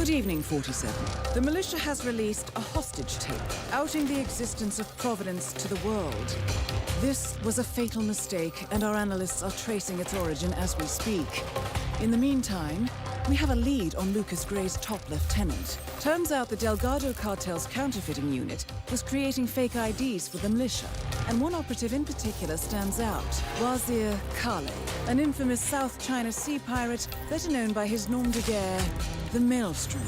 Good evening, 47. The militia has released a hostage tape, outing the existence of Providence to the world. This was a fatal mistake, and our analysts are tracing its origin as we speak. In the meantime, we have a lead on Lucas Gray's top lieutenant. Turns out the Delgado cartel's counterfeiting unit was creating fake IDs for the militia, and one operative in particular stands out, Wazir Kale, an infamous South China Sea pirate better known by his nom de guerre, the Maelstrom.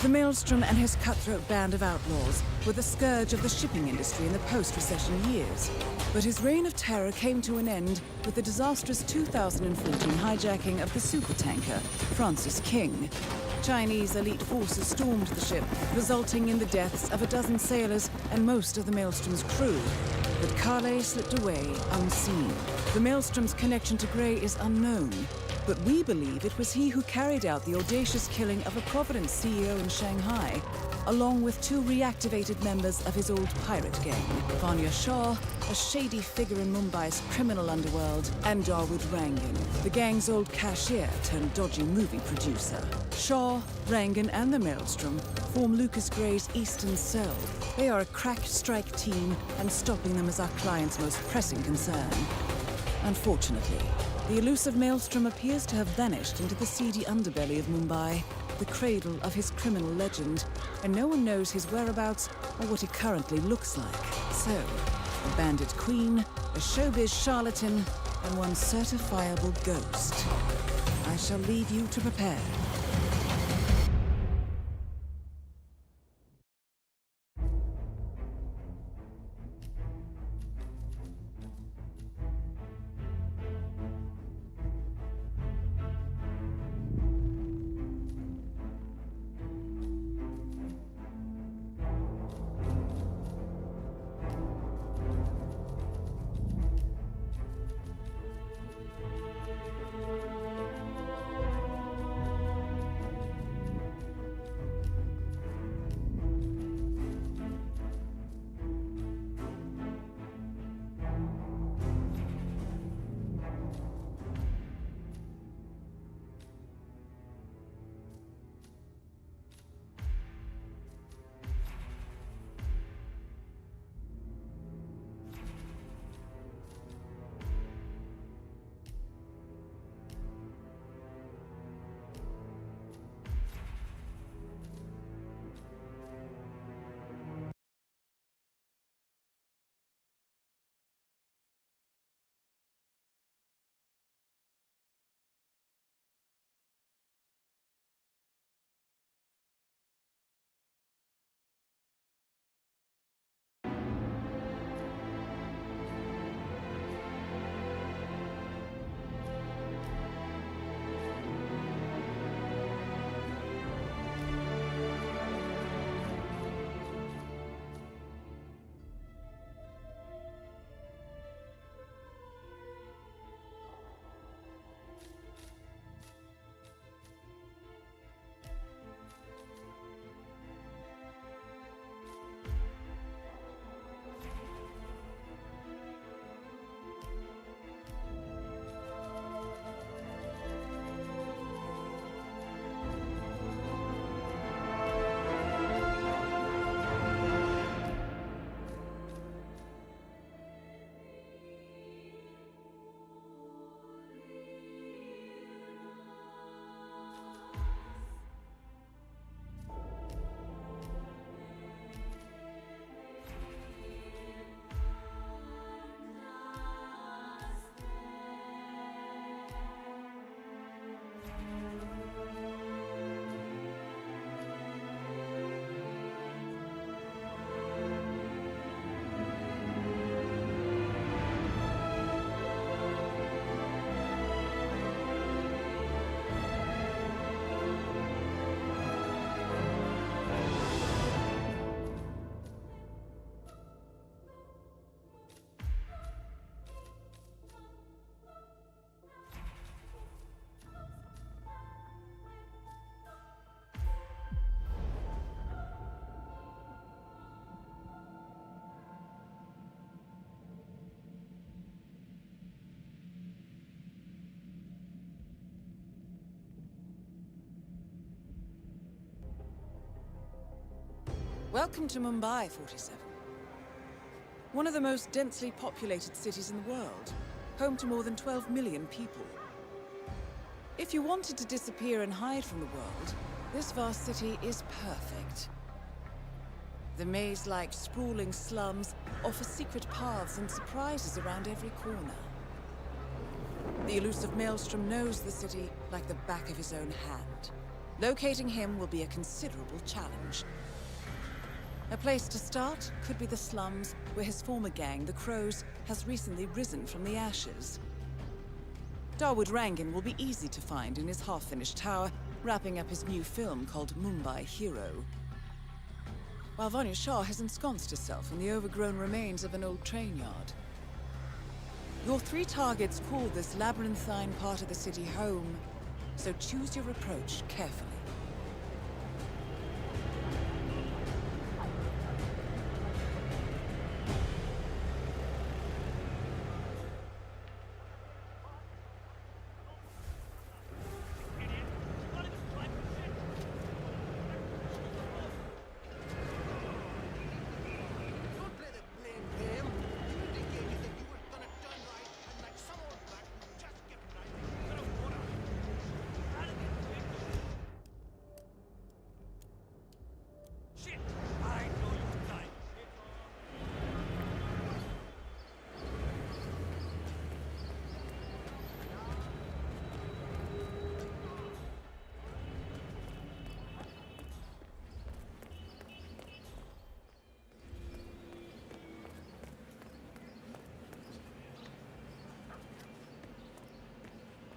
The Maelstrom and his cutthroat band of outlaws were the scourge of the shipping industry in the post-recession years. But his reign of terror came to an end with the disastrous 2014 hijacking of the supertanker, Francis King. Chinese elite forces stormed the ship, resulting in the deaths of a dozen sailors and most of the Maelstrom's crew. But Kale slipped away unseen. The Maelstrom's connection to Gray is unknown, but we believe it was he who carried out the audacious killing of a Providence CEO in Shanghai, along with two reactivated members of his old pirate gang, Vanya Shah, a shady figure in Mumbai's criminal underworld, and Dawood Rangan, the gang's old cashier turned dodgy movie producer. Shah, Rangan, and the Maelstrom form Lucas Gray's Eastern Cell. They are a crack strike team, and stopping them is our client's most pressing concern. Unfortunately, the elusive Maelstrom appears to have vanished into the seedy underbelly of Mumbai, the cradle of his criminal legend, and no one knows his whereabouts or what he currently looks like. So, a bandit queen, a showbiz charlatan, and one certifiable ghost. I shall leave you to prepare. Welcome to Mumbai, 47. One of the most densely populated cities in the world, home to more than 12 million people. If you wanted to disappear and hide from the world, this vast city is perfect. The maze-like sprawling slums offer secret paths and surprises around every corner. The elusive Maelstrom knows the city like the back of his own hand. Locating him will be a considerable challenge. A place to start could be the slums, where his former gang, the Crows, has recently risen from the ashes. Dawood Rangan will be easy to find in his half-finished tower, wrapping up his new film called Mumbai Hero. While Vanya Shah has ensconced herself in the overgrown remains of an old train yard. Your 3 targets call this labyrinthine part of the city home, so choose your approach carefully.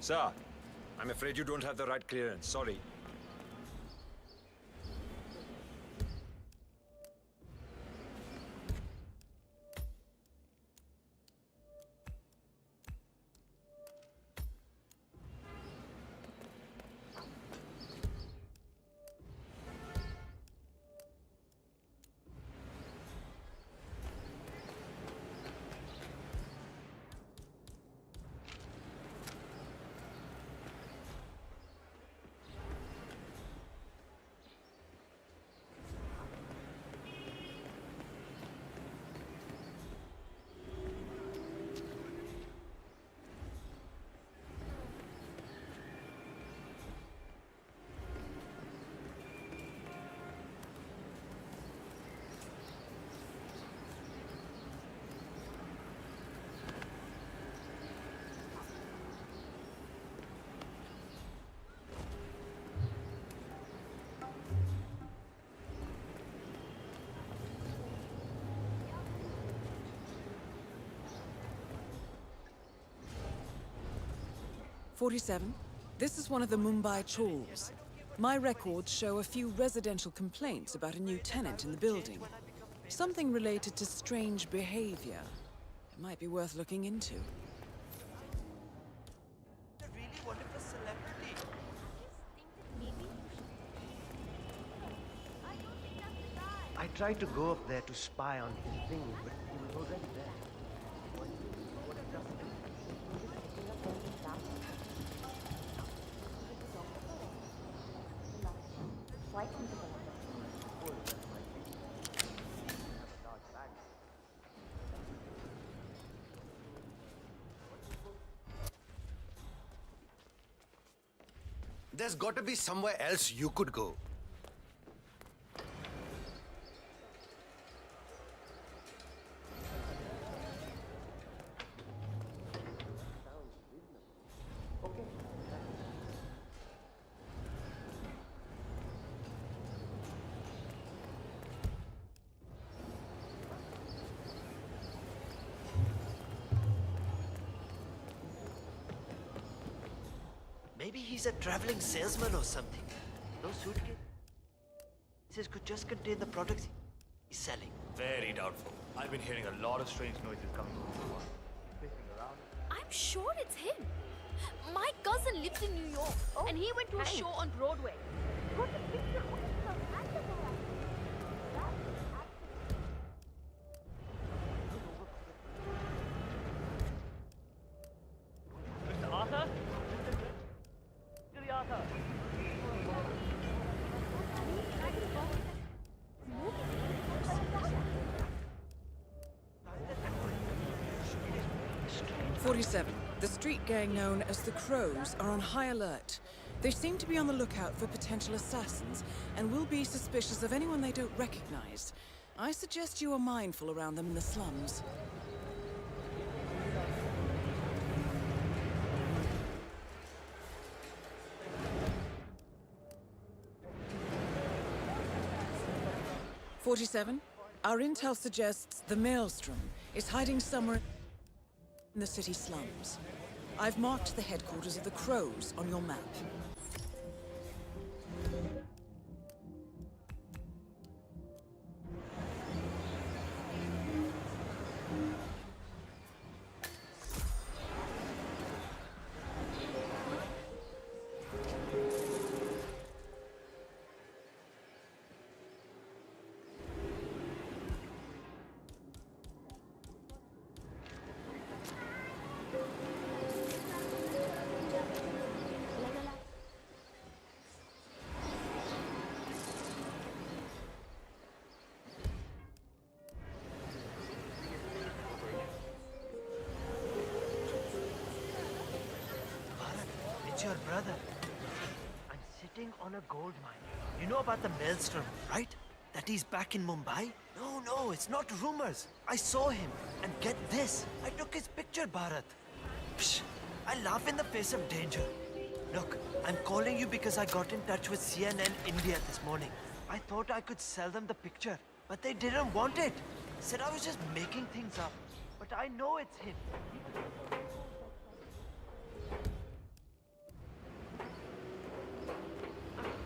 Sir, I'm afraid you don't have the right clearance. Sorry. This is one of the Mumbai chawls. My records show a few residential complaints about a new tenant in the building. Something related to strange behavior. It might be worth looking into. A really wonderful celebrity. I tried to go up there to spy on his thing, but he was already there. There's got to be somewhere else you could go. Maybe he's a traveling salesman or something. Those suitcases could just contain the products he's selling. Very doubtful. I've been hearing a lot of strange noises coming from the wall. I'm sure it's him. My cousin lives in New York, and he went to a show on Broadway. Got a picture of himself at the bar. Mr. Arthur? To the Arthur. 47. The street gang known as the Crows are on high alert. They seem to be on the lookout for potential assassins and will be suspicious of anyone they don't recognize. I suggest you are mindful around them in the slums. "47. Our intel suggests the Maelstrom is hiding somewhere in the city slums. I've marked the headquarters of the Crows on your map. It's your brother. I'm sitting on a gold mine. You know about the Maelstrom, right? That he's back in Mumbai? No, it's not rumors. I saw him. And get this, I took his picture, Bharat. Psh, I laugh in the face of danger. Look, I'm calling you because I got in touch with CNN India this morning. I thought I could sell them the picture, but they didn't want it. Said I was just making things up. But I know it's him.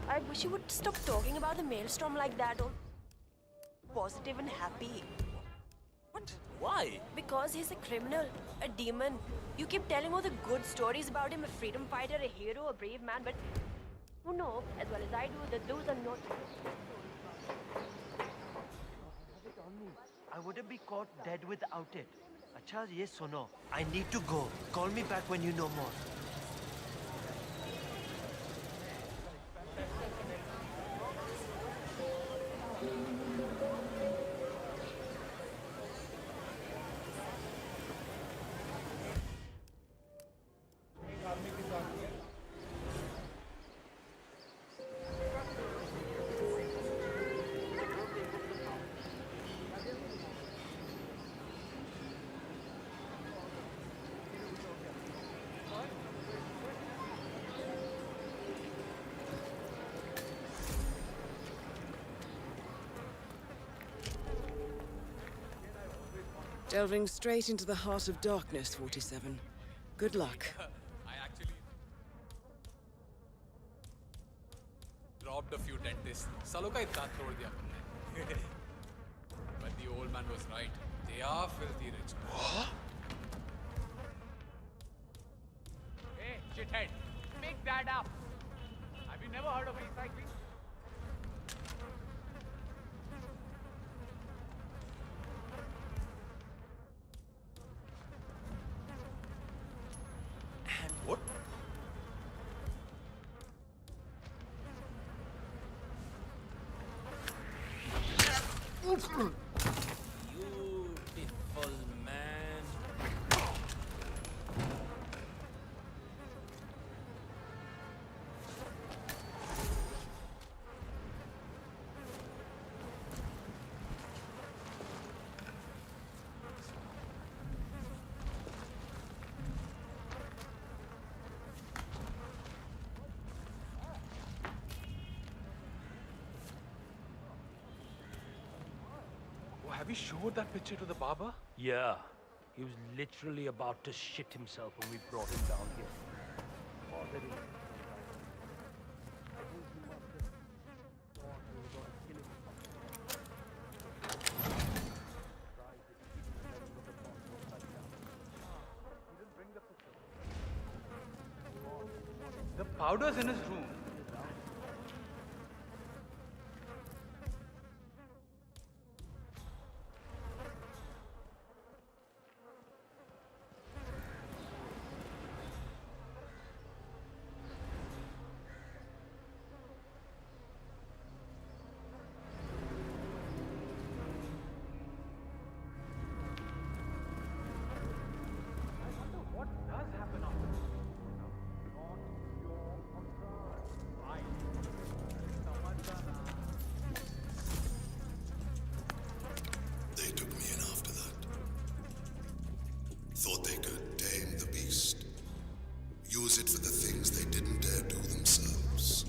I wish you would stop talking about the Maelstrom like that, or positive and happy. What? Why? Because he's a criminal, a demon. You keep telling all the good stories about him, a freedom fighter, a hero, a brave man, but you know as well as I do that those are not. I wouldn't be caught dead without it. Acha, ye suno. I need to go. Call me back when you know more. Delving straight into the heart of darkness, 47. Good luck. I actually robbed a few dentists. Salo ka itna tod diya apne. But the old man was right. They are filthy rich. What? Hey, shithead. Pick that up. Have you never heard of recycling? What? Beautiful man. Have you showed that picture to the barber? Yeah, he was literally about to shit himself when we brought him down here. The powder's in his room. use it for the things they didn't dare do themselves.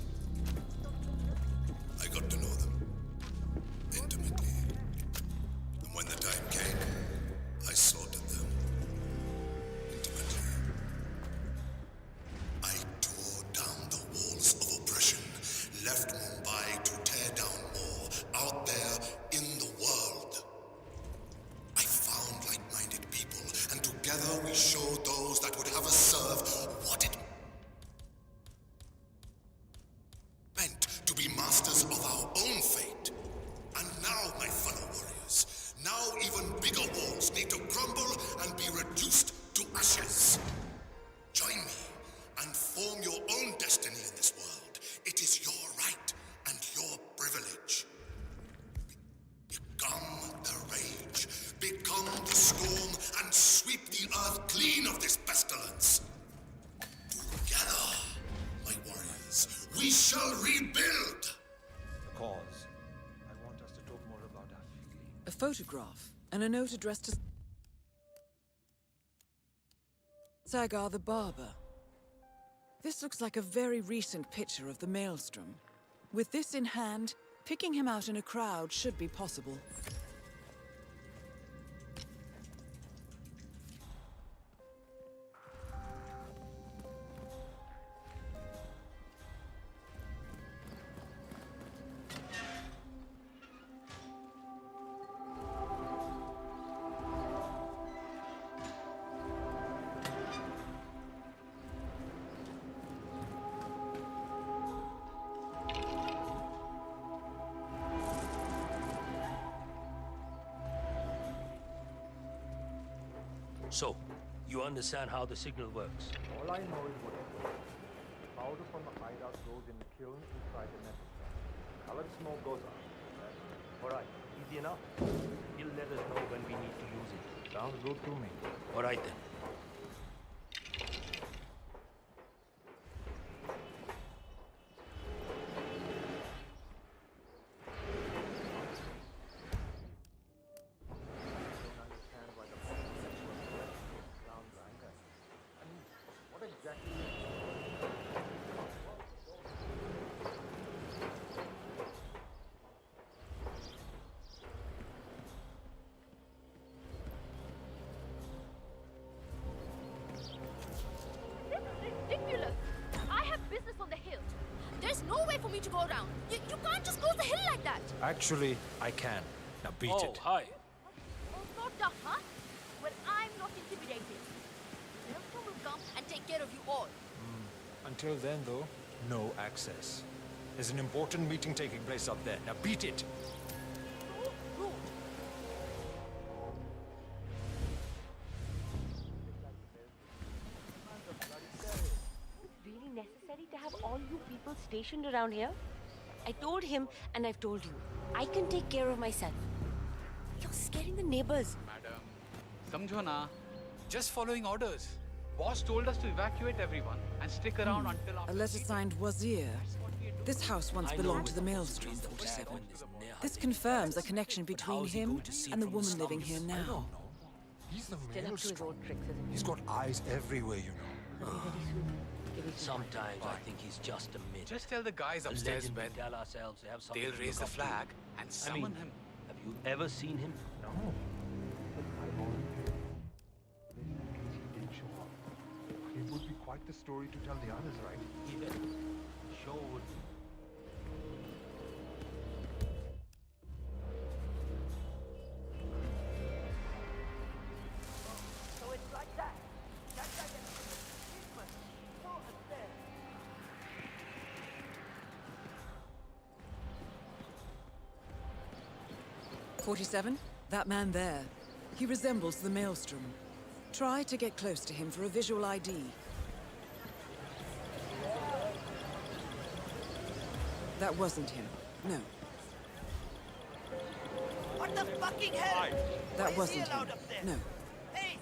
I got to know them intimately. And when the time came, I sorted them intimately. I tore down the walls of oppression, left Mumbai to tear down more out there in the world. I found like-minded people, and together we showed those that would have us serve what it meant to be masters of our own fate. And now, my fellow warriors, now even bigger walls need to crumble and be reduced to ashes. Join me and form your own destiny in this world. It is your right and your privilege. Become the rage, become the storm, and sweep the earth clean of this pestilence. Together, my warriors, we shall rebuild. The cause. I want us to talk more about our feelings. A photograph and a note addressed to Sagar the barber. This looks like a very recent picture of the Maelstrom. With this in hand, picking him out in a crowd should be possible. So, you understand how the signal works? All I know is what it goes. Powder from the hideout goes in the kiln inside the metal. Colored smoke goes up. Alright, easy enough. He'll let us know when we need to use it. Sounds good to me. Alright then. Ridiculous! I have business on the hill. There's no way for me to go around. You can't just close the hill like that. Actually, I can. Now beat it. Hi. Oh, so tough, huh? Well, I'm not intimidated. Maelstrom will come and take care of you all. Until then, though, no access. There's an important meeting taking place up there. Now beat it. So rude. It's really necessary to have all you people stationed around here? I told him, and I've told you, I can take care of myself. You're scaring the neighbors. Madam, समझो ना. Just following orders. Boss told us to evacuate everyone and stick around until after. A letter signed Wazir. This house once I know belonged to the with Maelstrom, these 47. is near This Hadid. confirms a connection between how's he him going to see and the from the woman living here slums? now. He's the Still up to his old tricks, isn't he? He's got eyes everywhere, you know. Maybe very soon. Give me some time. Sometimes I think he's just a myth. Just tell the guys A upstairs, legend we Ben. tell ourselves they have something They'll to raise look the up to. flag and I summon mean, him. have you ever seen him? No. But I volunteered. In case he didn't show up. It would be quite the story to tell the others, right? Either. Sure would. So it's like that. That guy gets HITMAN. So upset. 47? That man there. He resembles the Maelstrom. Try to get close to him for a visual ID. That wasn't him. No, What the fucking hell? that Why is he wasn't allowed him. up there? No. Hey!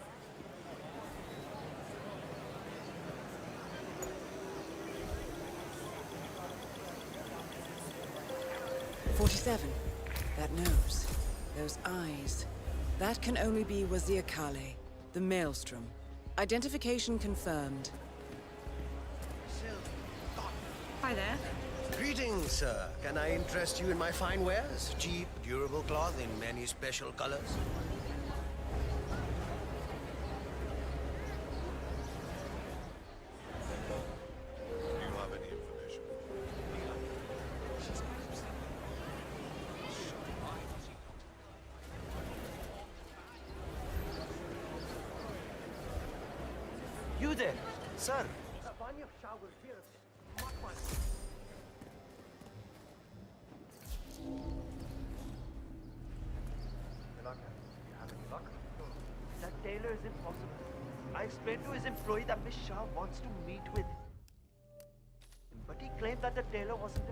47. That nose. Those eyes. That can only be Wazir Kale, the Maelstrom. Identification confirmed. Hi there. Greetings, sir. Can I interest you in my fine wares? Cheap, durable cloth in many special colors. Do you have any information? You there, sir. That tailor is impossible. I explained to his employee that Miss Shah wants to meet with him. But he claimed that the tailor wasn't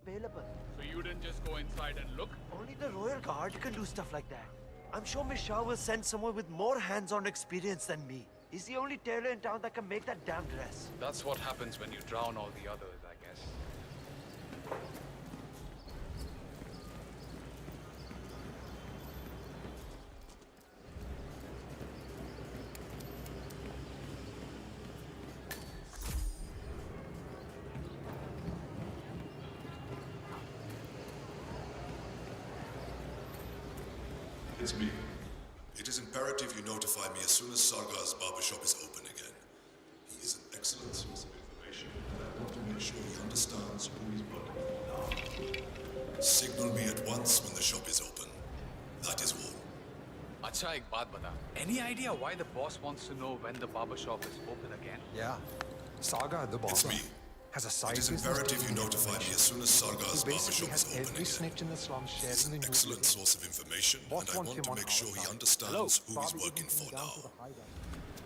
available. So you didn't just go inside and look? Only the royal guard can do stuff like that. I'm sure Miss Shah will send someone with more hands-on experience than me. He's the only tailor in town that can make that damn dress. That's what happens when you drown all the others, I guess. It's me. It is imperative you notify me as soon as Sargar's barbershop is open again. He is an excellent source of information, and I want to make sure he understands who he's working for now. Signal me at once when the shop is open. That is all. Acha, ek baat bata. Any idea why the boss wants to know when the barber shop is open again? Yeah. Saga, the boss, It's me. has a side It is business imperative you doing notify me as soon as Sargar's He basically barbershop is has open every again. snitch in the slum He's sharing an the news excellent with him. source of information, Boss and I wants want him to on make our sure he side. understands who he's Bobby working isn't for down now. to the hideout.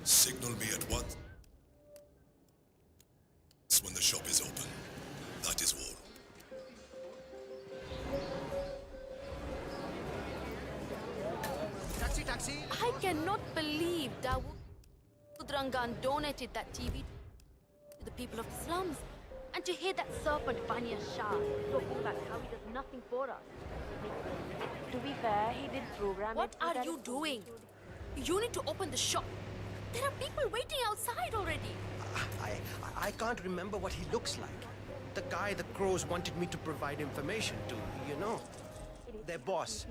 Signal me at once when the shop is open. That is all. I cannot believe Dawood Rangan donated that TV to the people of the slums. And to hear that serpent Banya Shah talking about how he does nothing for us. To be fair, he did program What it so are that you it- doing? You need to open the shop. There are people waiting outside already. I can't remember what he looks like. The guy the crows wanted me to provide information to, you know. Their boss.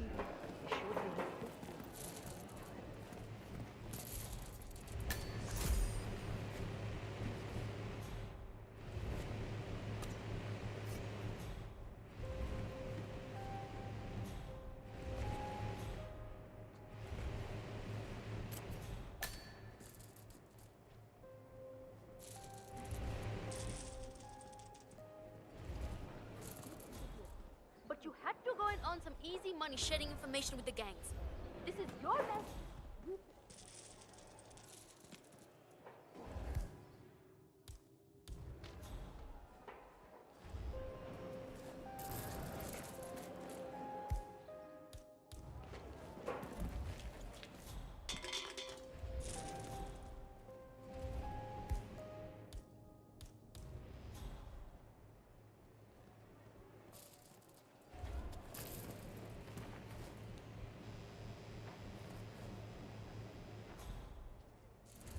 But you had to go and earn some easy money sharing information with the gangs. This is your land.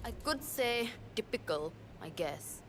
I could say typical, I guess.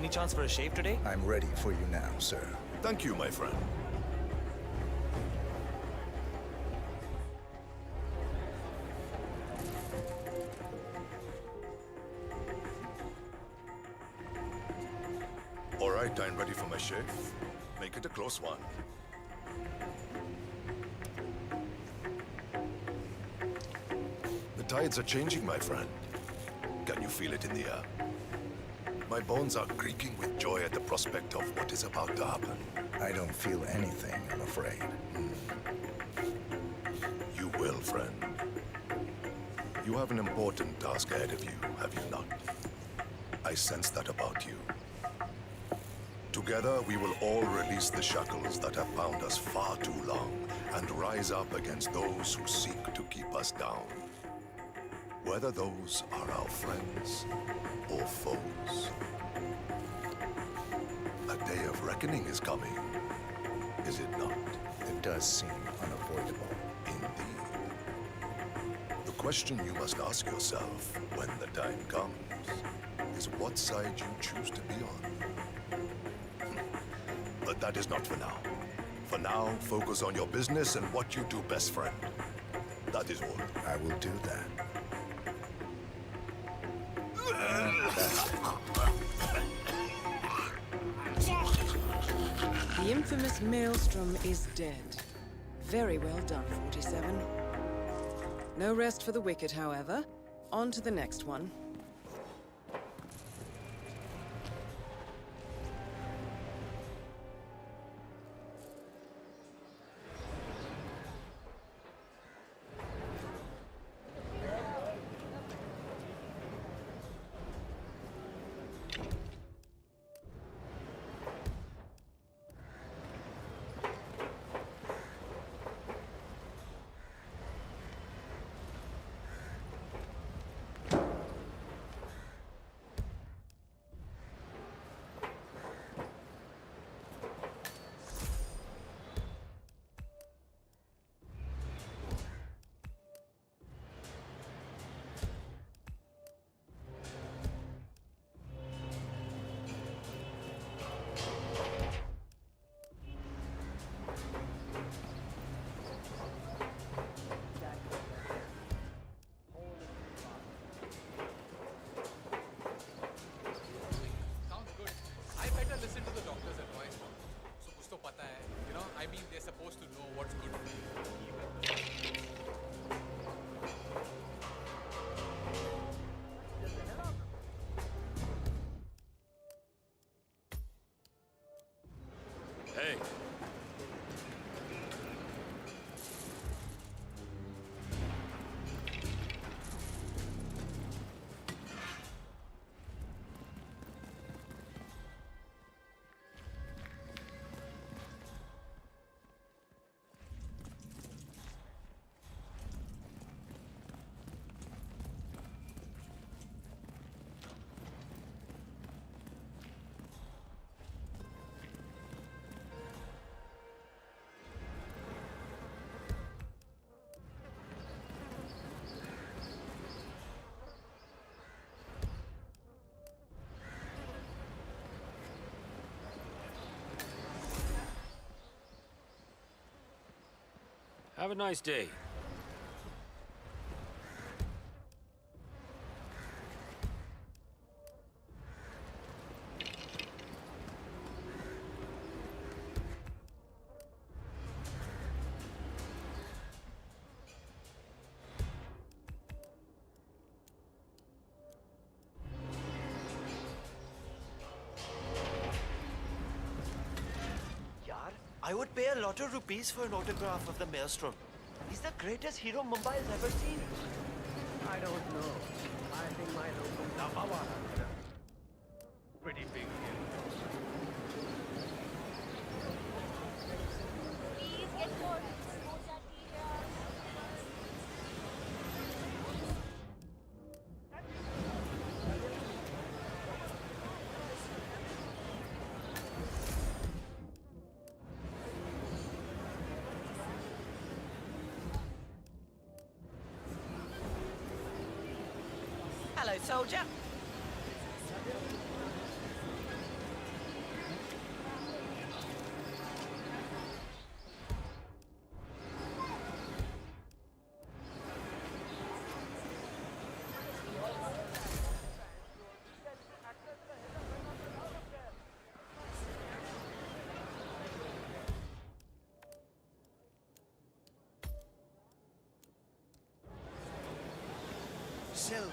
Any chance for a shave today? I'm ready for you now, sir. Thank you, my friend. All right, I'm ready for my shave. Make it a close one. The tides are changing, my friend. Can you feel it in the air? My bones are creaking with joy at the prospect of what is about to happen. I don't feel anything, I'm afraid. You will, friend. You have an important task ahead of you, have you not? I sense that about you. Together, we will all release the shackles that have bound us far too long and rise up against those who seek to keep us down. Whether those are our friends or foes. A day of reckoning is coming, is it not? It does seem unavoidable. Indeed. The question you must ask yourself when the time comes is what side you choose to be on. But that is not for now. For now, focus on your business and what you do best, friend. That is all. I will do that. The infamous Maelstrom is dead. Very well done, 47. No rest for the wicked, however. On to the next one. Sounds good. I better listen to the doctor's advice. So kuch to pata hai. You know, I mean, they're supposed to know what's good for you. Hey. Have a nice day. I would pay a lot of rupees for an autograph of the Maelstrom. He's the greatest hero Mumbai has ever seen. I don't know. I think my local Navawa has a pretty big deal. Please get your mocha tea here. Hello, soldier. silk,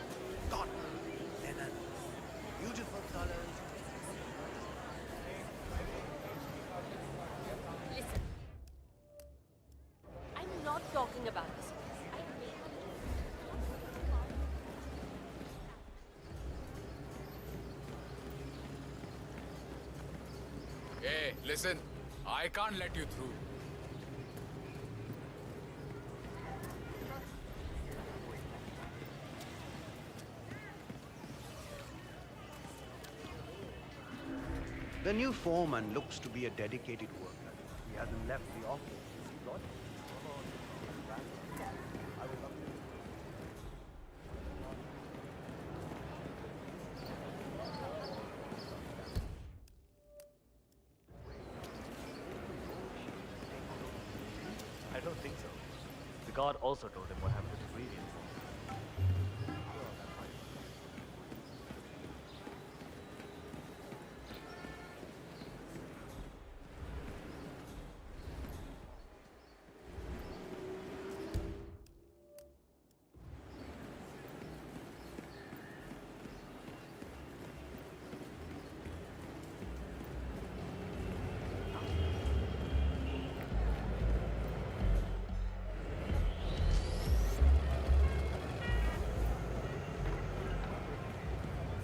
cotton, linen. Beautiful colors. Listen. I'm not talking about this. Hey, listen. I can't let you through. The new foreman looks to be a dedicated worker. He hasn't left the office. Got it? I would love to. I don't think so. The guard also told him what happened to the previous.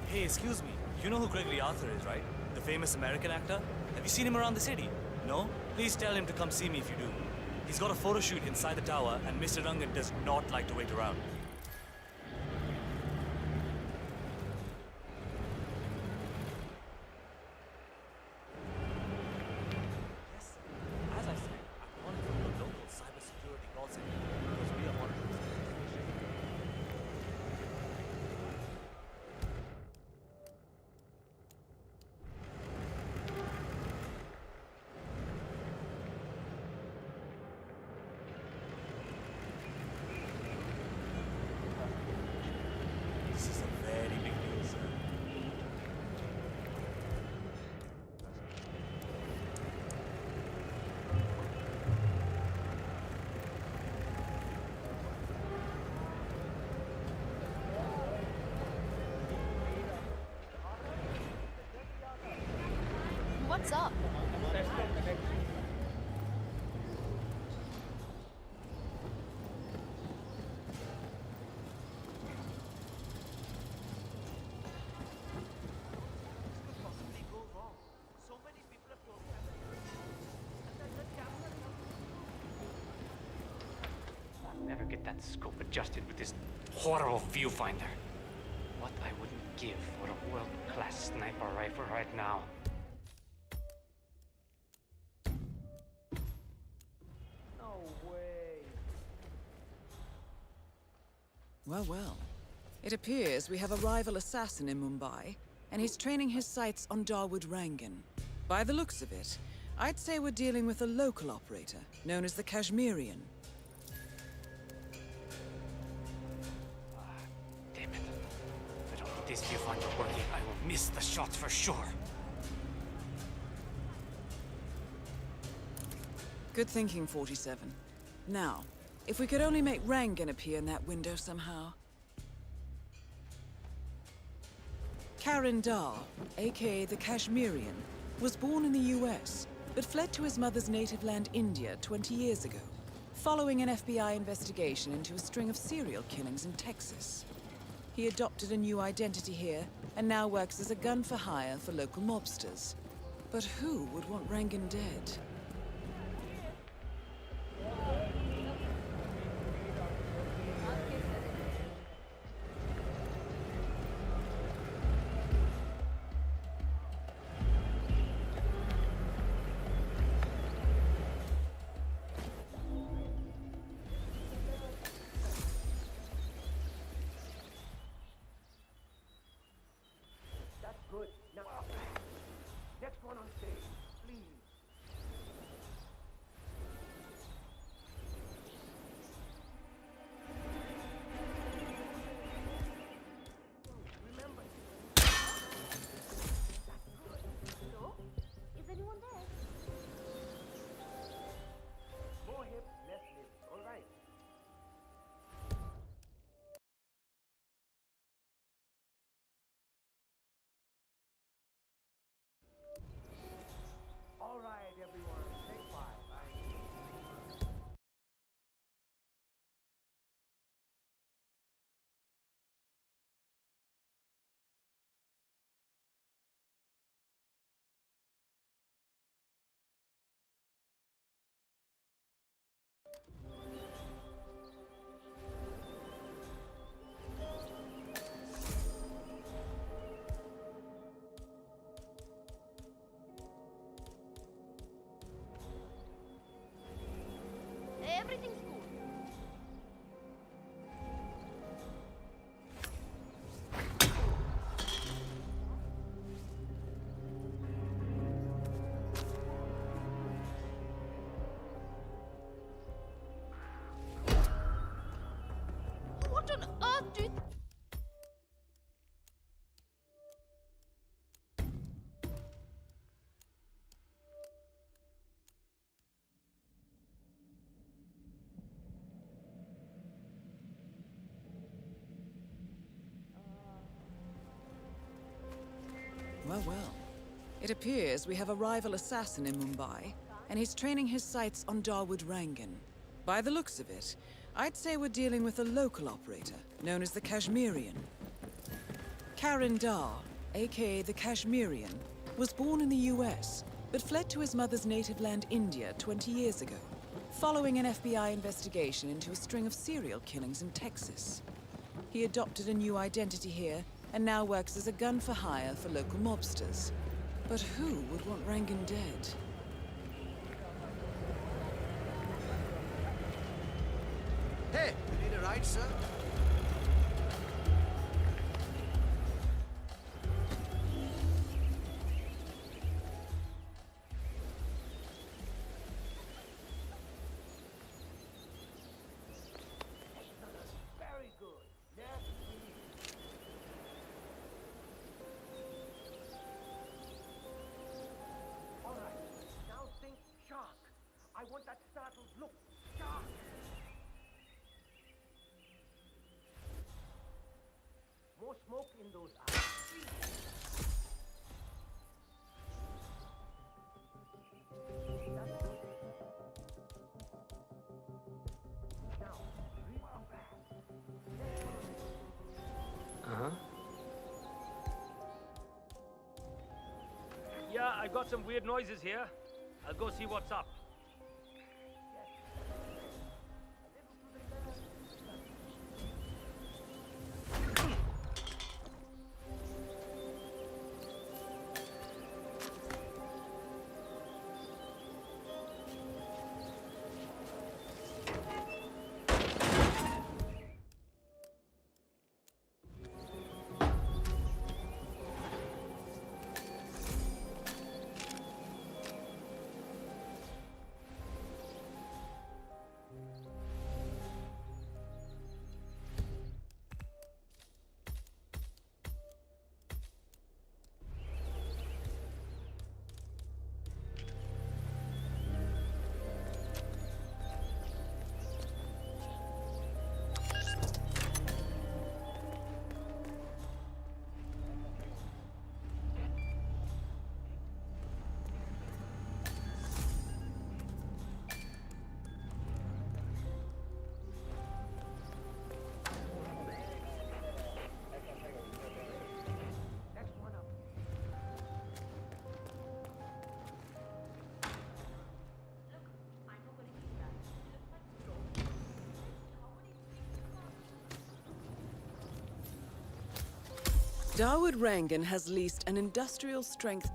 Hey, excuse me. You know who Gregory Arthur is, right? The famous American actor? Have you seen him around the city? No? Please tell him to come see me if you do. He's got a photo shoot inside the tower, and Mr. Rangan does not like to wait around. Yes, as I said, I'm calling from the local cybersecurity call center because we are monitoring the situation. This is a very big deal, sir. What's up? I'll never get that scope adjusted with this horrible viewfinder. What I wouldn't give for a world-class sniper rifle right now. Well, well. It appears we have a rival assassin in Mumbai, and he's training his sights on Dawood Rangan. By the looks of it, I'd say we're dealing with a local operator, known as the Kashmirian. Damn it. If I don't get this viewfinder working, I will miss the shot for sure. Good thinking, 47. Now, if we could only make Rangan appear in that window somehow. Karan Dar, aka the Kashmirian, was born in the US, but fled to his mother's native land, India, 20 years ago, following an FBI investigation into a string of serial killings in Texas. He adopted a new identity here, and now works as a gun for hire for local mobsters. But who would want Rangan dead? That's good. Now, next one on stage, please. everything's cool. What on earth do you... Well, well. It appears we have a rival assassin in Mumbai, and he's training his sights on Dawood Rangan. By the looks of it, I'd say we're dealing with a local operator, known as the Kashmirian. Karan Dar, aka the Kashmirian, was born in the US, but fled to his mother's native land, India, 20 years ago, following an FBI investigation into a string of serial killings in Texas. He adopted a new identity here, and now works as a gun for hire for local mobsters. But who would want Rangan dead? Hey, you need a ride, sir? Very good. Yes, all right. Now think shark. I want that startled look. Shark. More smoke in those eyes. Now, real fast. Uh-huh. Yeah, I got some weird noises here. I'll go see what's up. Dawood Rangan has leased an industrial-strength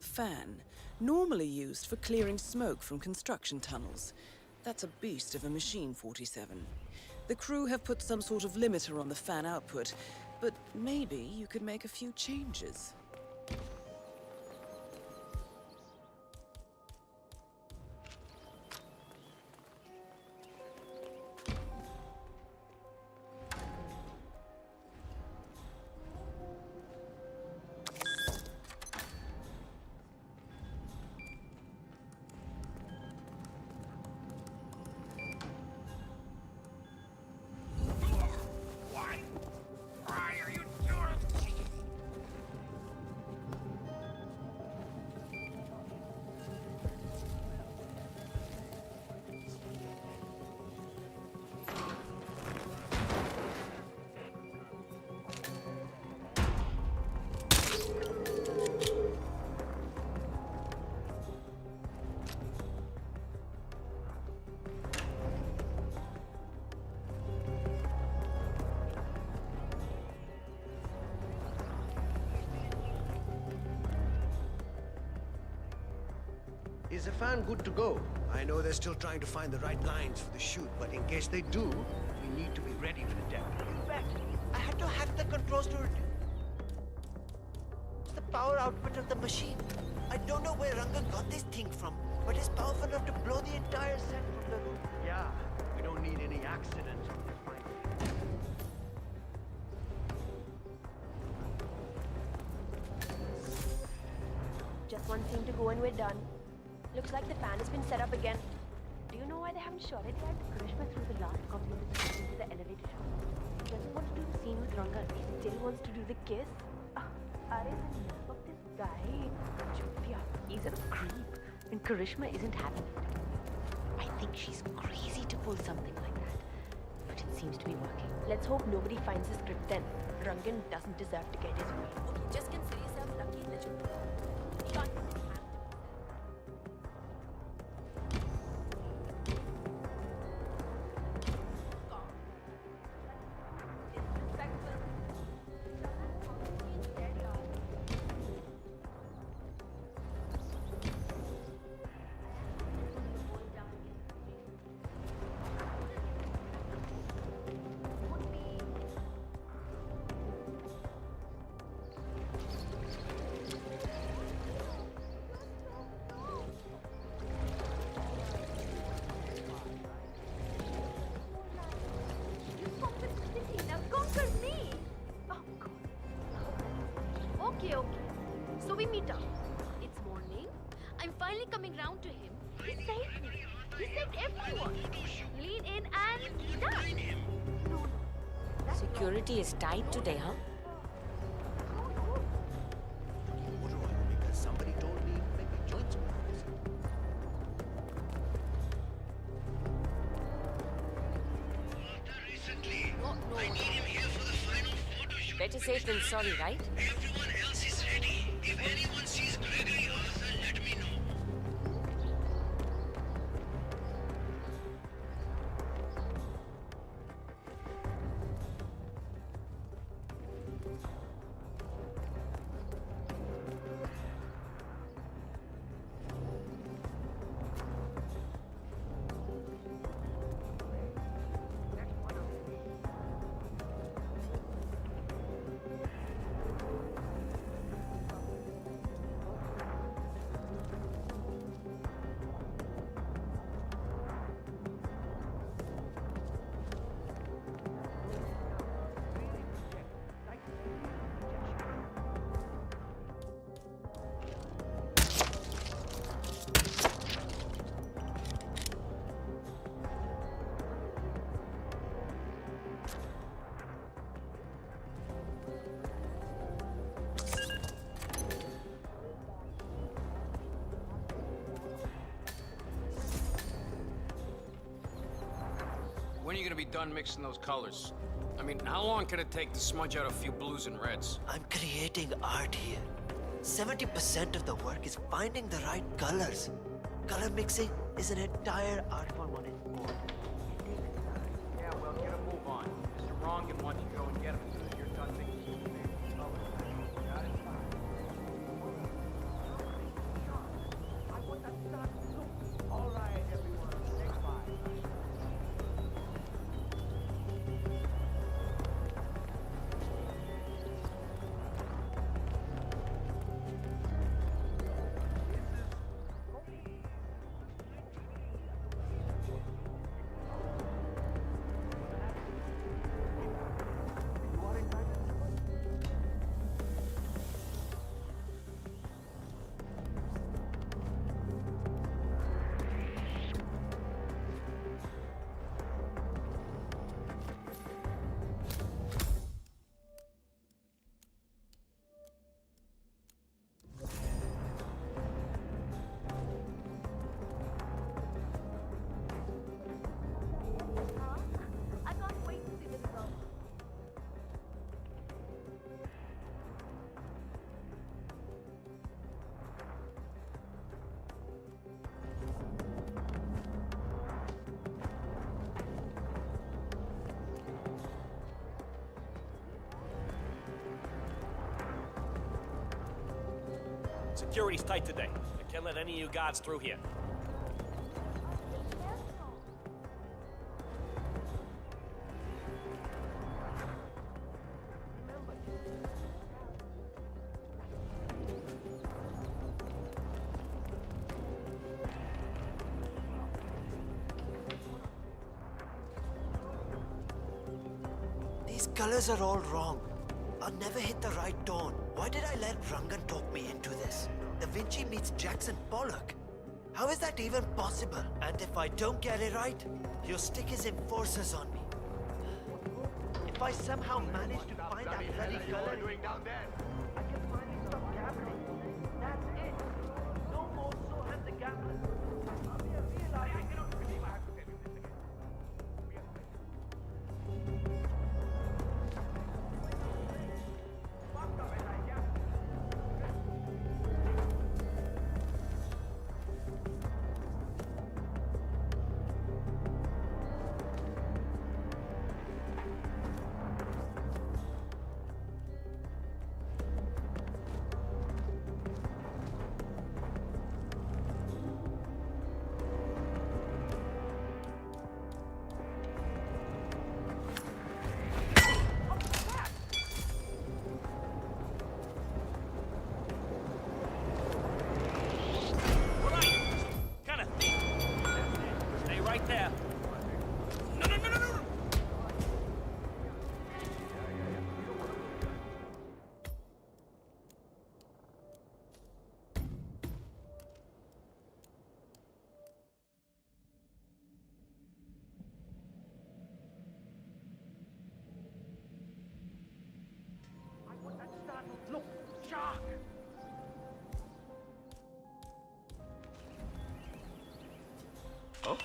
fan, normally used for clearing smoke from construction tunnels. That's a beast of a machine, 47. The crew have put some sort of limiter on the fan output, but maybe you could make a few changes. Is the fan good to go? I know they're still trying to find the right lines for the shoot, but in case they do, we need to be ready for the deck. In fact, I had to hack the controls to reduce the power output of the machine. I don't know where Rangan got this thing from, but it's powerful enough to blow the entire set from the roof. Yeah, we don't need any accidents. Just one scene to go and we're done. Looks like the fan has been set up again. Do you know why they haven't shot it yet? Karishma threw the last copy of the script into the elevator shaft. He doesn't want to do the scene with Rangan. He still wants to do the kiss. Are the nerve of this guy? Jupia, he's a creep. And Karishma isn't having it. I think she's crazy to pull something like that. But it seems to be working. Let's hope nobody finds the script then. Rangan doesn't deserve to get his way. Okay, just consider yourself lucky that you shot him. Okay. So we meet up. It's morning. I'm finally coming round to him. He saved me. He saved everyone. Lean in and start. No. Security is tight today, huh? Motor oil because somebody told me maybe joints were missing. I need him here for the final photo shoot. Better safe than sorry, right? Everyone else is ready. If anyone sees Gregory Arthur, let me know. When are you gonna be done mixing those colors? I mean, how long can it take to smudge out a few blues and reds? I'm creating art here. 70% of the work is finding the right colors. Color mixing is an entire art form on its own. Yeah, well, get a move on. Mr. Rongan wants you to go and get him as soon as you're done mixing those favorite colors. Got it? All right, everyone. Next slide. I can't wait to see the result. Security's tight today. I Can't let any of you guards through here. These colors are all wrong. I'll never hit the right tone. Why did I let Rangan talk me into this? Da Vinci meets Jackson Pollock. How is that even possible? And if I don't get it right, he'll stick his enforcers on me. If I somehow manage to find that bloody color doing down there, I can finally stop gambling. That's it. No more so and the gambler. I cannot believe I have to tell you this again. Right there. No, no, no, no, no! Look, shark! Oh?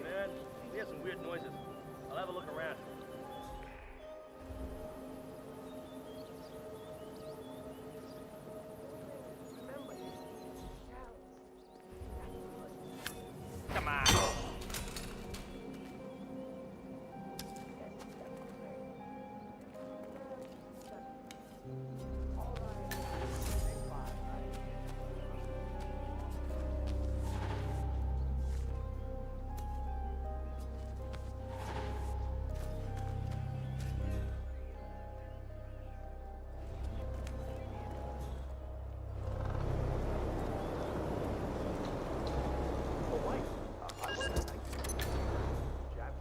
Man, we hear some weird noises. I'll have a look around. Come on.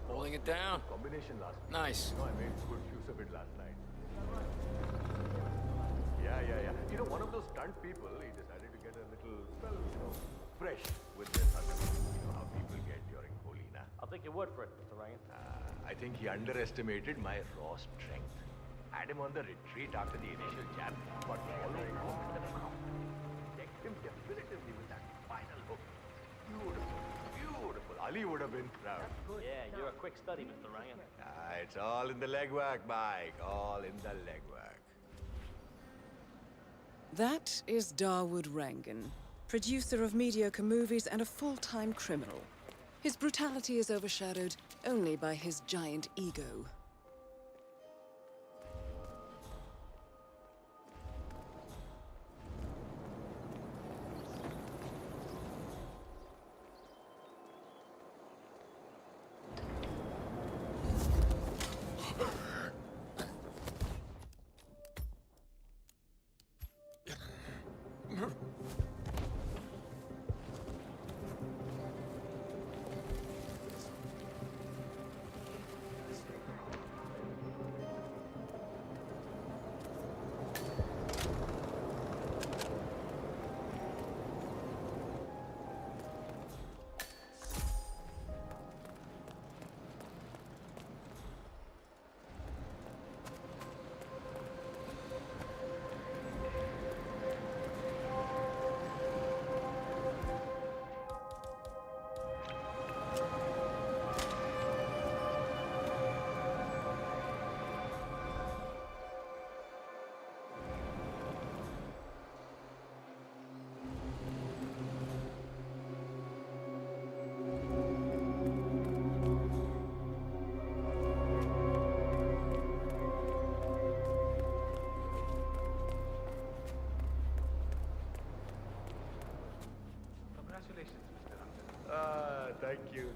Holding it down. Combination last night. Nice. You know, I made good use of it last night. Yeah. You know, one of those stunt people, he decided to get a little, well, you know, fresh with their thunder. You know how people get during Holina. I'll take your word for it, Mr. Ryan. I think he underestimated my raw strength. Had him on the retreat after the initial jab, but following up in the front. Decked him definitively with that final hook. Beautiful. Ali would have been proud. Yeah, you're a quick study, Mr. Ryan. It's all in the legwork, Mike. All in the legwork. That is Dawood Rangan, producer of mediocre movies and a full-time criminal. His brutality is overshadowed only by his giant ego.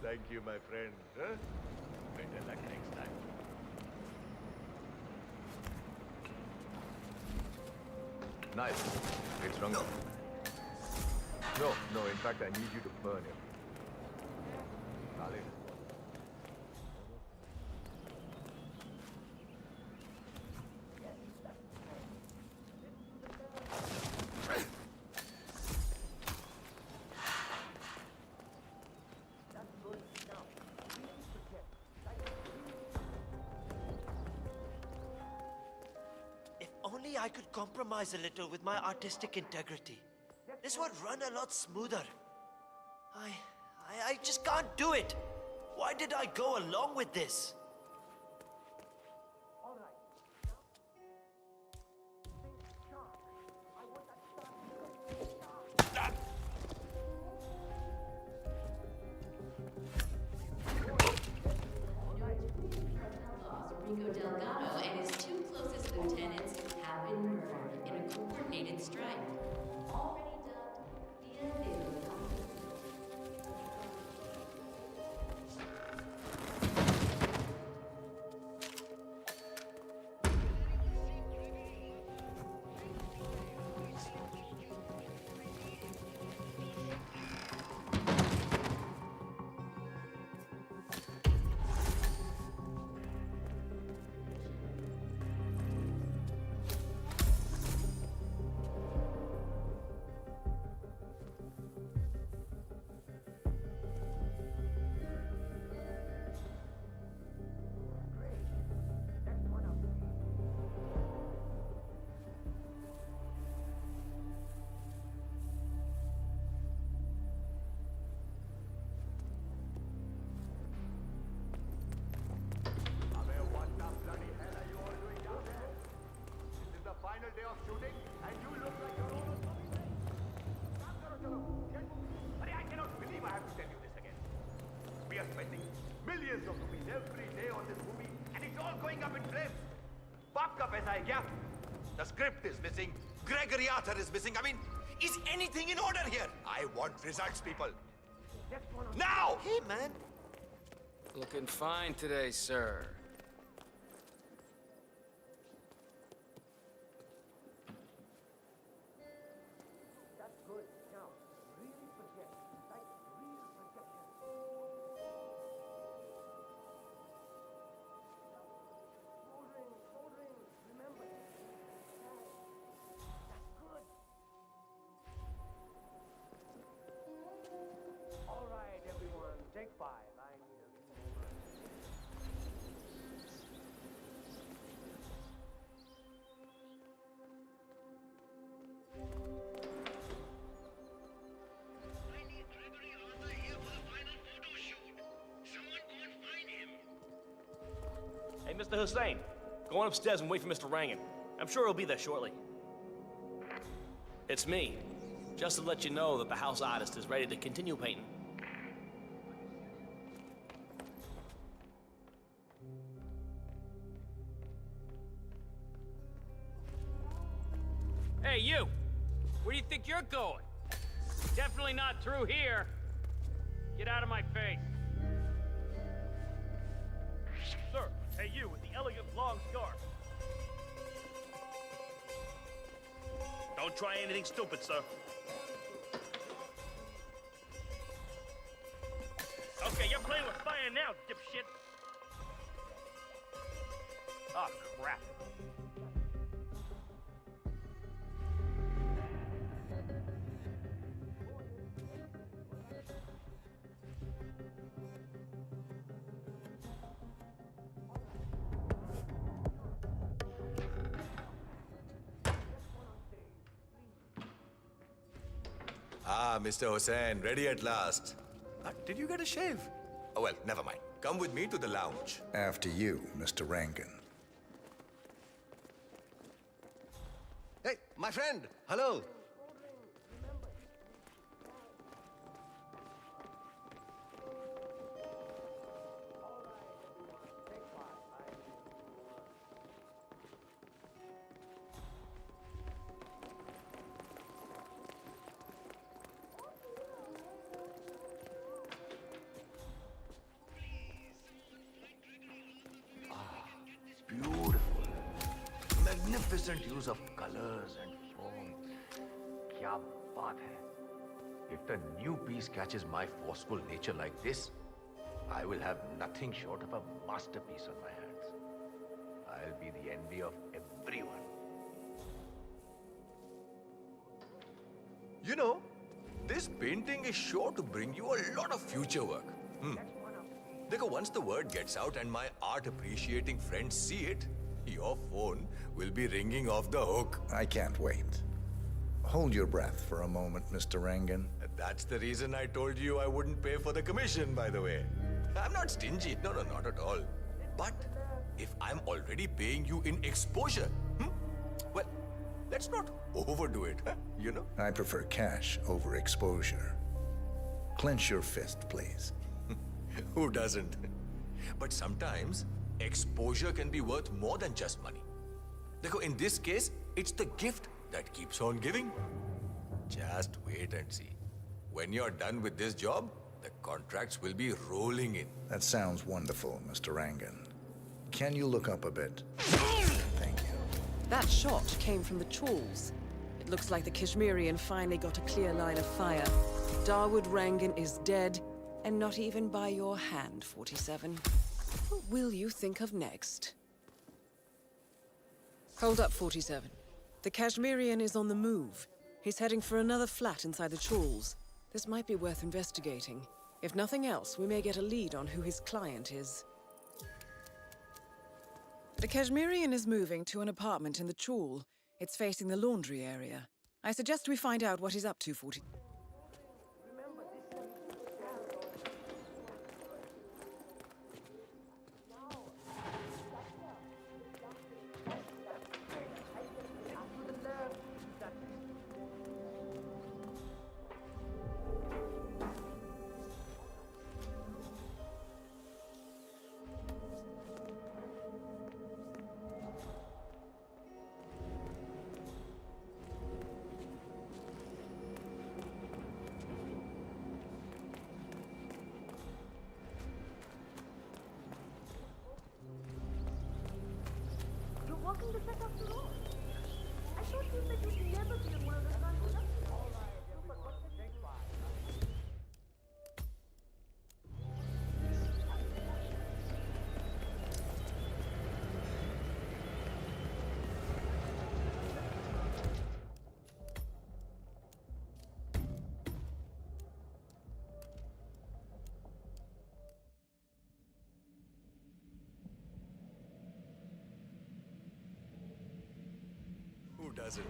thank you, my friend. Huh? Better luck next time. Nice. It's wrong. No, in fact, I need you to burn him. Khalid. If only I could compromise a little with my artistic integrity. This would run a lot smoother. I just can't do it. Why did I go along with this? Rico Delgado and his two closest lieutenants have been murdered in a coordinated strike, already dubbed Dia de los Day of shooting, and you look like you're all I cannot believe I have to tell you this again. We are spending millions of rupees every day on this movie, and it's all going up in flames. Baap ka paisa hai kya? The script is missing. Gregory Arthur is missing. I mean, is anything in order here? I want results, people. Now! Hey, man. Looking fine today, sir. Take 5. I need a Hey, Mr. Hussein, go on upstairs and wait for Mr. Rangan. I'm sure he'll be there shortly. It's me. Just to let you know that the house artist is ready to continue painting. Hey, you! Where do you think you're going? Definitely not through here. Get out of my face. Sir, hey you with the elegant long scarf. Don't try anything stupid, sir. Okay, you're playing with fire now, dipshit. Oh, crap. Ah, Mr. Hussain, ready at last. Did you get a shave? Oh, well, never mind. Come with me to the lounge. After you, Mr. Rangan. Hey, my friend, hello. magnificent use of colors and form. Kya baat hai. If the new piece catches my forceful nature like this, I will have nothing short of a masterpiece on my hands. I'll be the envy of everyone. You know, this painting is sure to bring you a lot of future work. Because once the word gets out and my art appreciating friends see it, your phone will be ringing off the hook. I can't wait. Hold your breath for a moment, Mr. Rangan. That's the reason I told you I wouldn't pay for the commission, by the way. I'm not stingy. No, not at all. But if I'm already paying you in exposure, well, let's not overdo it, you know? I prefer cash over exposure. Clench your fist, please. Who doesn't? But sometimes, exposure can be worth more than just money. Because in this case, it's the gift that keeps on giving. Just wait and see. When you're done with this job, the contracts will be rolling in. That sounds wonderful, Mr. Rangan. Can you look up a bit? Thank you. That shot came from the trawls. It looks like the Kashmirian finally got a clear line of fire. Dawood Rangan is dead, and not even by your hand, 47. What will you think of next? Hold up, 47. The Kashmirian is on the move. He's heading for another flat inside the trawls. This might be worth investigating. If nothing else, we may get a lead on who his client is. The Kashmirian is moving to an apartment in the trawl. It's facing the laundry area. I suggest we find out what he's up to, 40. Walking the set after all. I thought you said you'd never be on one of the front steps. Who doesn't?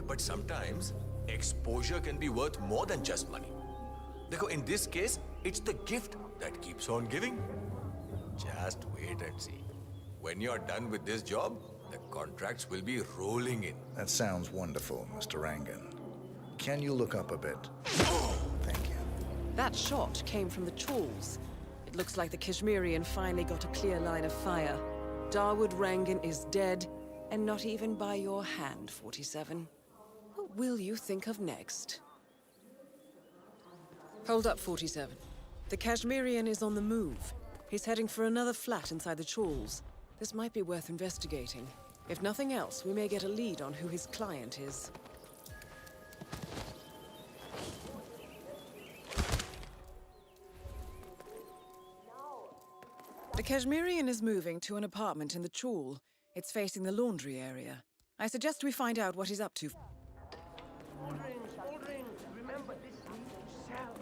But sometimes, exposure can be worth more than just money. Because in this case, it's the gift that keeps on giving. Just wait and see. When you're done with this job, the contracts will be rolling in. That sounds wonderful, Mr. Rangan. Can you look up a bit? Thank you. That shot came from the trawls. It looks like the Kashmirian finally got a clear line of fire. Dawood Rangan is dead, and not even by your hand, 47. What will you think of next? Hold up, 47. The Kashmirian is on the move. He's heading for another flat inside the trawls. This might be worth investigating. If nothing else, we may get a lead on who his client is. The Kashmirian is moving to an apartment in the trawl. It's facing the laundry area. I suggest we find out what he's up to. Cold drinks. Remember, this needs to sell.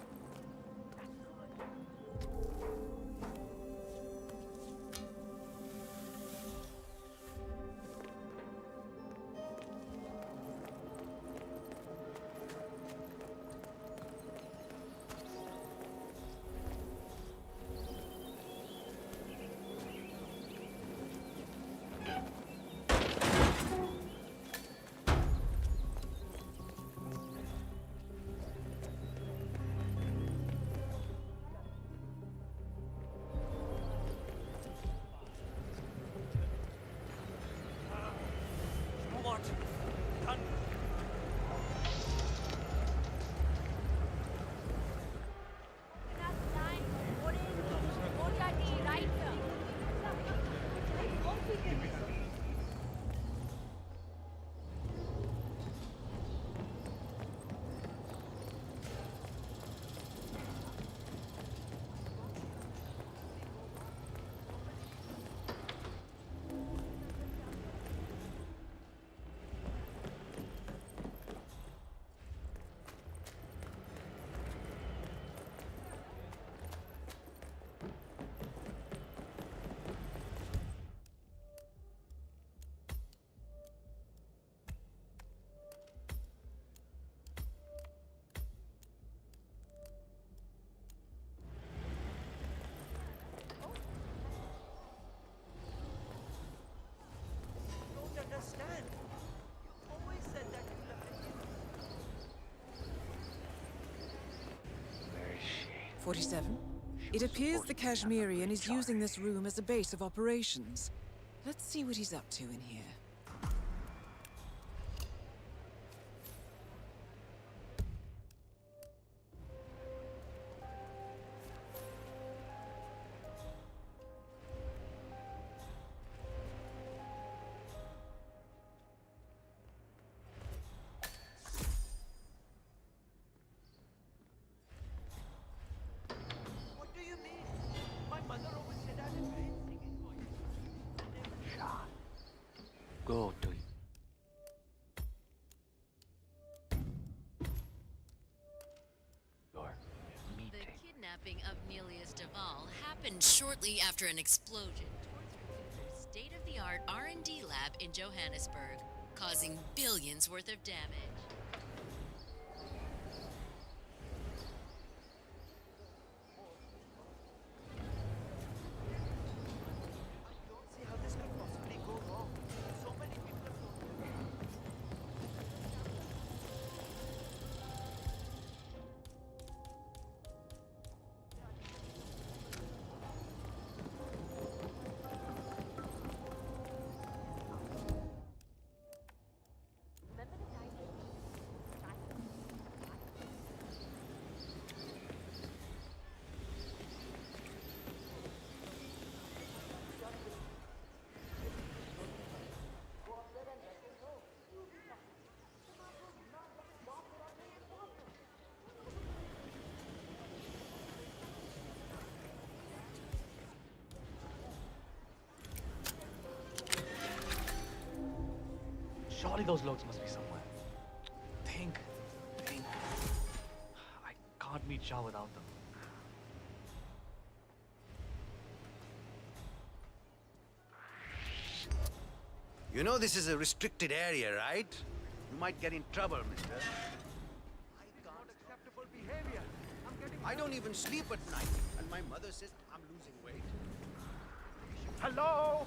47. It appears the Kashmirian is using this room as a base of operations. Let's see what he's up to in here. What do you mean? My mother always said I had great singing voice. Go to your meeting. The kidnapping of Nelius Duval happened shortly after an explosion towards Recruiter's state-of-the-art R&D lab in Johannesburg, causing billions worth of damage. Don't see how this could possibly go wrong. So many people have Surely those logs must be somewhere. Think. I can't meet Shah without them. You know this is a restricted area, right? You might get in trouble, mister. Unacceptable behavior. I don't even sleep at night, and my mother says I'm losing weight. Hello?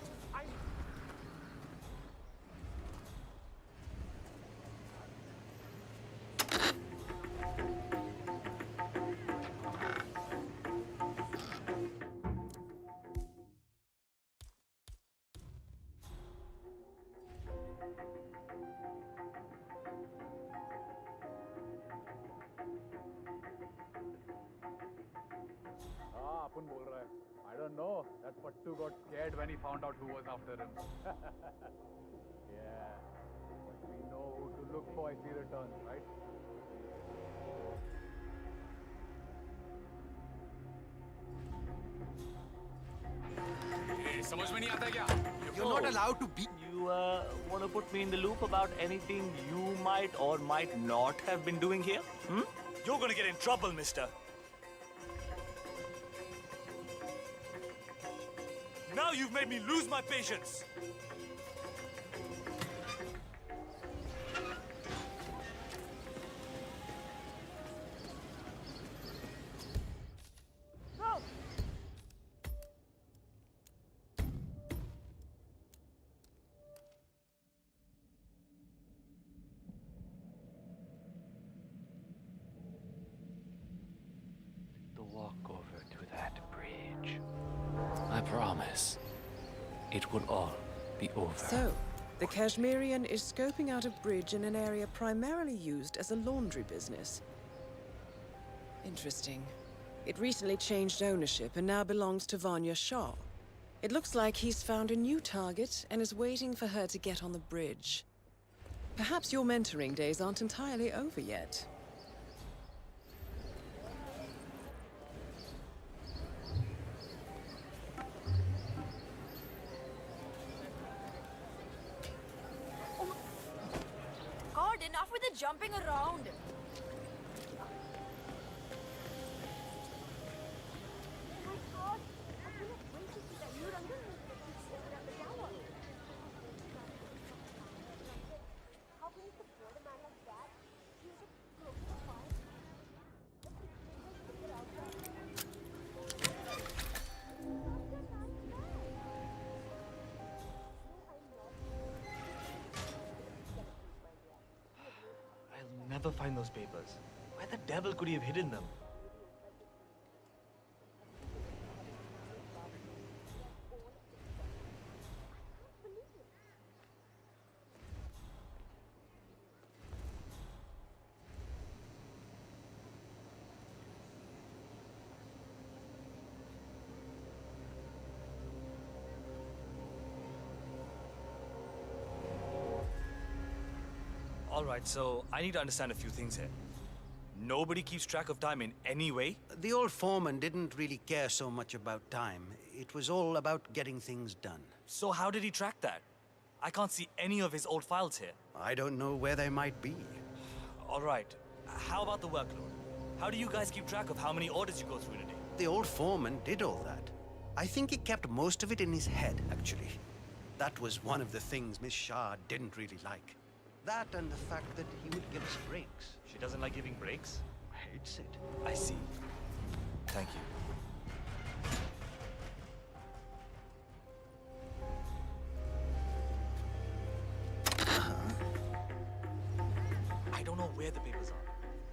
अपन बोल रहा है. I don't know. That Pattu got scared when he found out who was after him. Yeah. But we know who to look for if he returns, right? Hey, समझ में नहीं आता क्या? You're not allowed to be. You want to put me in the loop about anything you might or might not have been doing here? You're gonna get in trouble, mister. Now you've made me lose my patience. No! The walk over to that bridge. I promise. It will all be over. So, the Kashmirian is scoping out a bridge in an area primarily used as a laundry business. Interesting. It recently changed ownership and now belongs to Vanya Shah. It looks like he's found a new target and is waiting for her to get on the bridge. Perhaps your mentoring days aren't entirely over yet. God, enough with the jumping around. I'll never find those papers. Where the devil could he have hidden them? All right, so I need to understand a few things here. Nobody keeps track of time in any way? The old foreman didn't really care so much about time. It was all about getting things done. So how did he track that? I can't see any of his old files here. I don't know where they might be. All right, how about the workload? How do you guys keep track of how many orders you go through in a day? The old foreman did all that. I think he kept most of it in his head, actually. That was one of the things Miss Shah didn't really like. That and the fact that he would give us breaks. She doesn't like giving breaks? Hates it. I see. Thank you. I don't know where the papers are.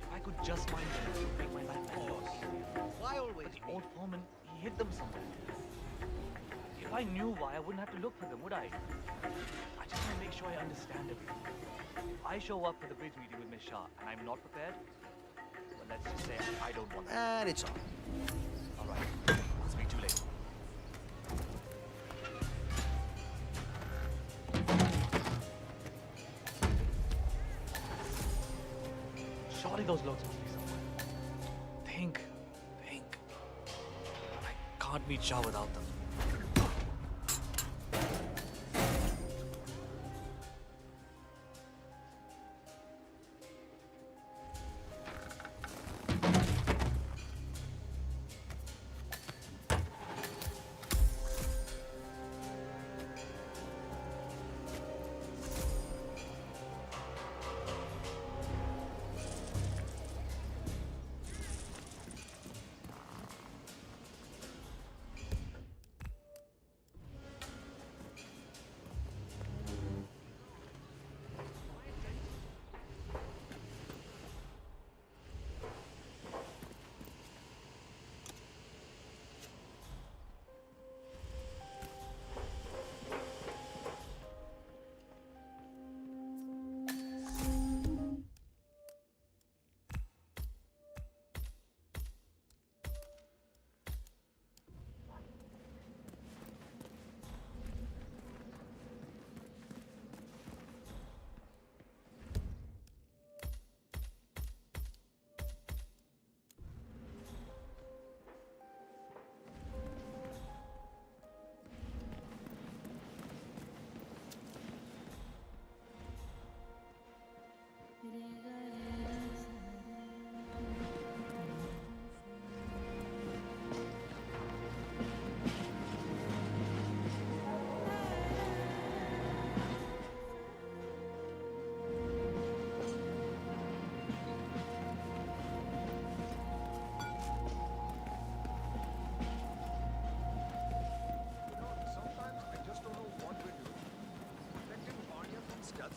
If I could just find them, it would make my life better. Why always? But the old foreman, he hid them somewhere. If I knew why, I wouldn't have to look for them, would I? I just want to make sure I understand everything. If I show up for the bridge meeting with Miss Shah and I'm not prepared, well, let's just say I don't want that. And it's on. All right. I'll speak to you later. Surely those loads must be somewhere. Think. I can't meet Shah without them.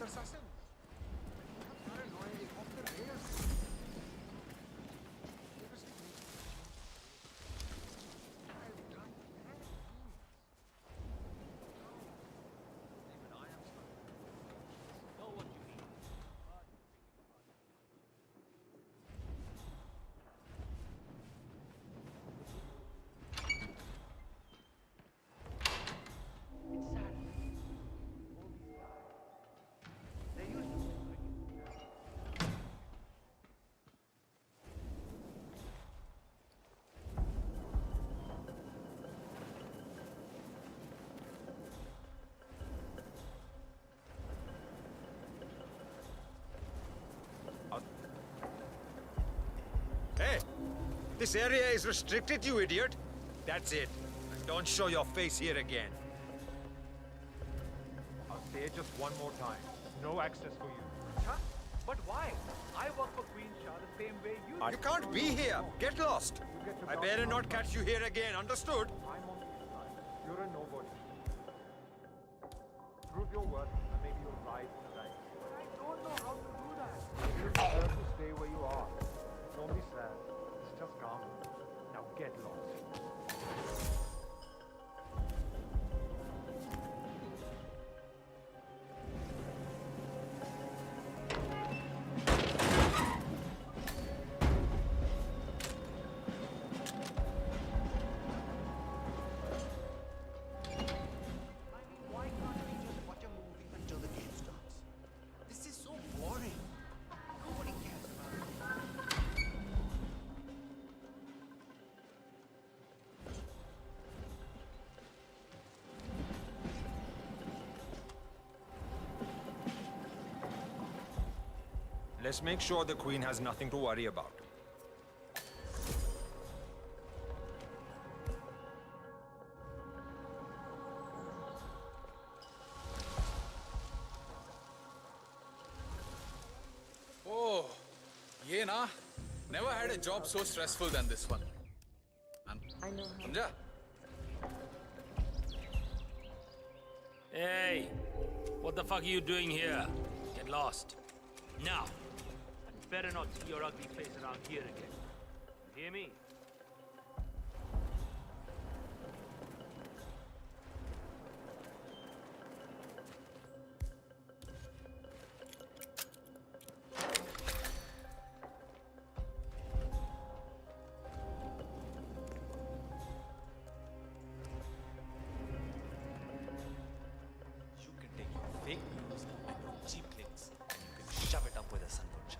Assassin. Paranoid, off the rails. Even I am stuck. Know what you mean. Hey! This area is restricted, you idiot! That's it. Don't show your face here again. I'll say it just one more time. No access for you. Huh? But why? I work for Queen Shah the same way you do. You can't be here. Get lost. I better not catch you here again. Understood? I'm on this side. You're a nobody. Prove your worth, and maybe you'll rise in the ranks. But I don't know how to do that. You deserve to stay where you are. Don't be sad. It's just calm. Now get lost. Why can't we just watch a movie until the game starts? This is so boring. Let's make sure the Queen has nothing to worry about. Oh, yeah, nah. Never had a job so stressful than this one. I know. Samjha? Hey, what the fuck are you doing here? Get lost. Now. And better not see your ugly face around here again. You hear me? You can take your fake news and your cheap clicks and you can shove it up with a sunburn shine.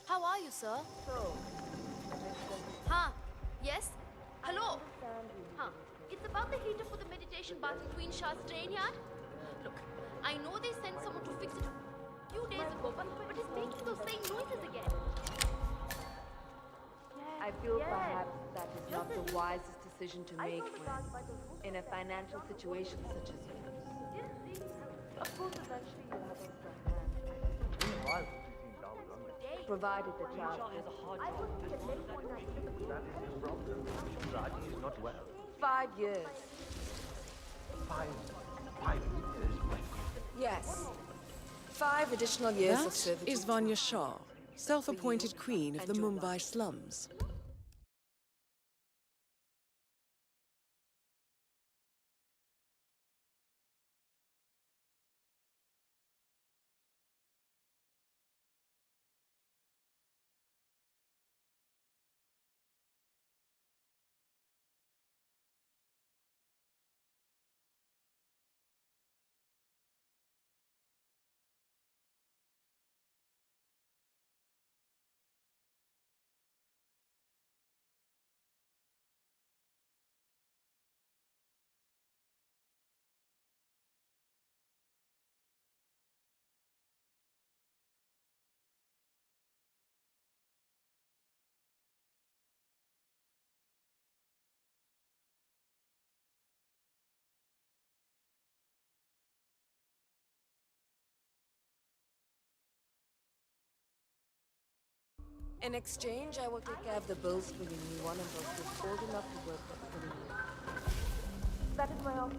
How are you, sir? Huh? Yes? Hello? Huh? It's about the heater for the meditation bath in Queen Shah's train yard? Look, I know they sent someone to fix it a few days ago, but it's making those same noises again. I feel perhaps that is not the wisest decision to make in a financial situation such as yours. Of course, eventually you'll have extra hands. Provided the child has a hard That is his problem. Raji is not well. 5 years. 5 years, my goodness. Yes. 5 additional years of That servitude. is Vanya Shah, self-appointed queen of the Mumbai slums. In exchange, I will take care of the bills for your new one until she's old enough to work for you. That is my offer.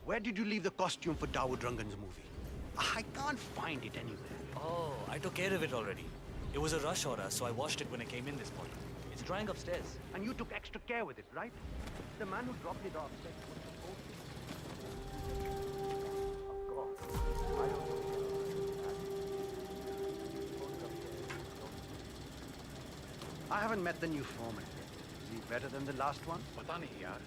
Where did you leave the costume for Dawood Rangan's movie? I can't find it anywhere. Oh, I took care of it already. It was a rush order, so I washed it when I came in this morning. It's drying upstairs. And you took extra care with it, right? The man who dropped it off said it was supposed to. Of course. I don't know. I haven't met the new foreman yet. Is he better than the last one? Pata nahi yaar.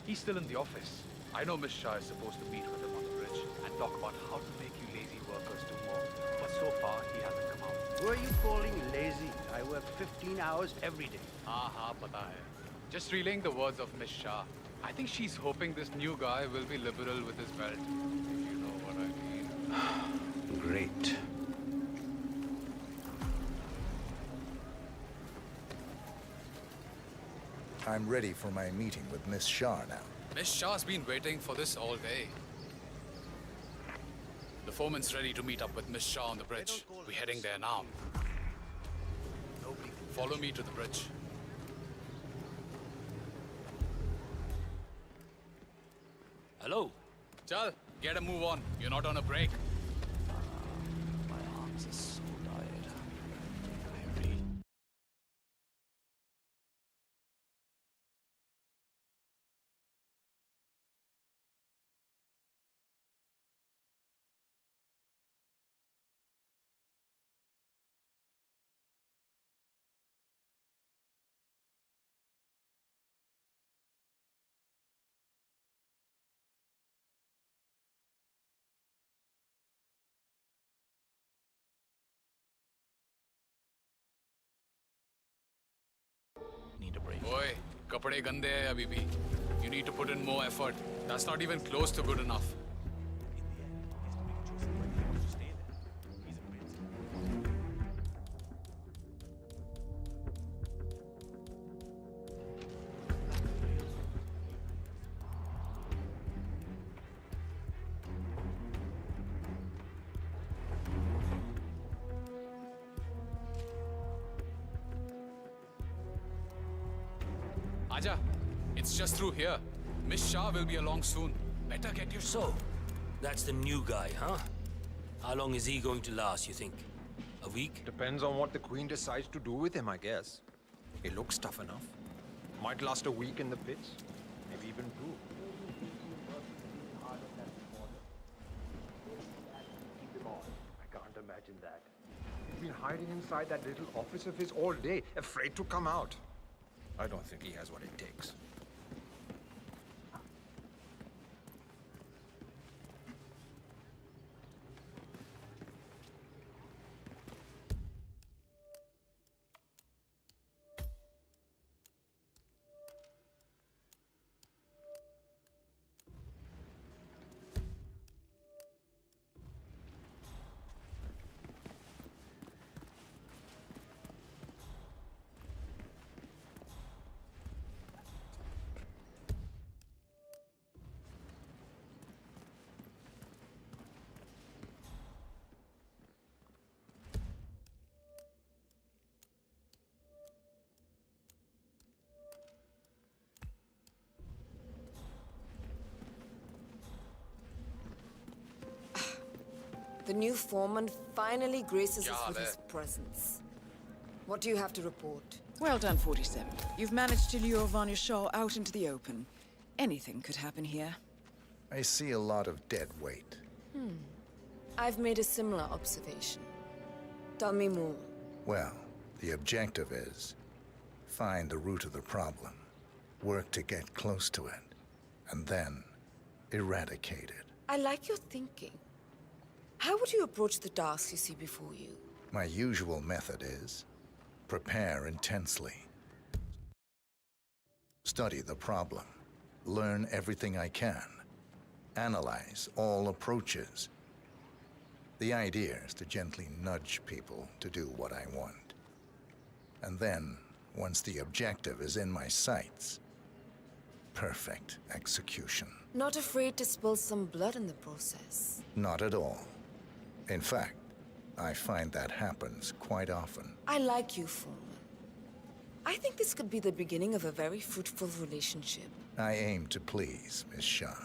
He's still in the office. I know Miss Shah is supposed to meet with him on the bridge and talk about how to make you lazy workers do more. But so far, he hasn't come out. Who are you calling lazy? I work 15 hours every day. Haan, pata hai. Just relaying the words of Miss Shah. I think she's hoping this new guy will be liberal with his belt. If you know what I mean. Great. I'm ready for my meeting with Miss Shah now. Miss Shah's been waiting for this all day. The foreman's ready to meet up with Miss Shah on the bridge. We're heading there now. Follow me to the bridge. Hello? Chal, get a move on. You're not on a break. My arms are so tired. Need a break. Boy, kapade gande hai abhi bhi. You need to put in more effort. That's not even close to good enough. Aja, it's just through here. Miss Shah will be along soon. Better get your... So, that's the new guy, huh? How long is he going to last, you think? A week? Depends on what the Queen decides to do with him, I guess. He looks tough enough. Might last a week in the pits. Maybe even 2. I can't imagine that. He's been hiding inside that little office of his all day, afraid to come out. I don't think he has what it takes. The new foreman finally graces us with Kya his hai? presence. What do you have to report? Well done, 47. You've managed to lure Vanya Shaw out into the open. Anything could happen here. I see a lot of dead weight. I've made a similar observation. Tell me more. Well, the objective is find the root of the problem, work to get close to it, and then eradicate it. I like your thinking. How would you approach the tasks you see before you? My usual method is prepare intensely. Study the problem. Learn everything I can. Analyze all approaches. The idea is to gently nudge people to do what I want. And then, once the objective is in my sights, perfect execution. Not afraid to spill some blood in the process? Not at all. In fact, I find that happens quite often. I like you, Foreman. I think this could be the beginning of a very fruitful relationship. I aim to please, Miss Shah.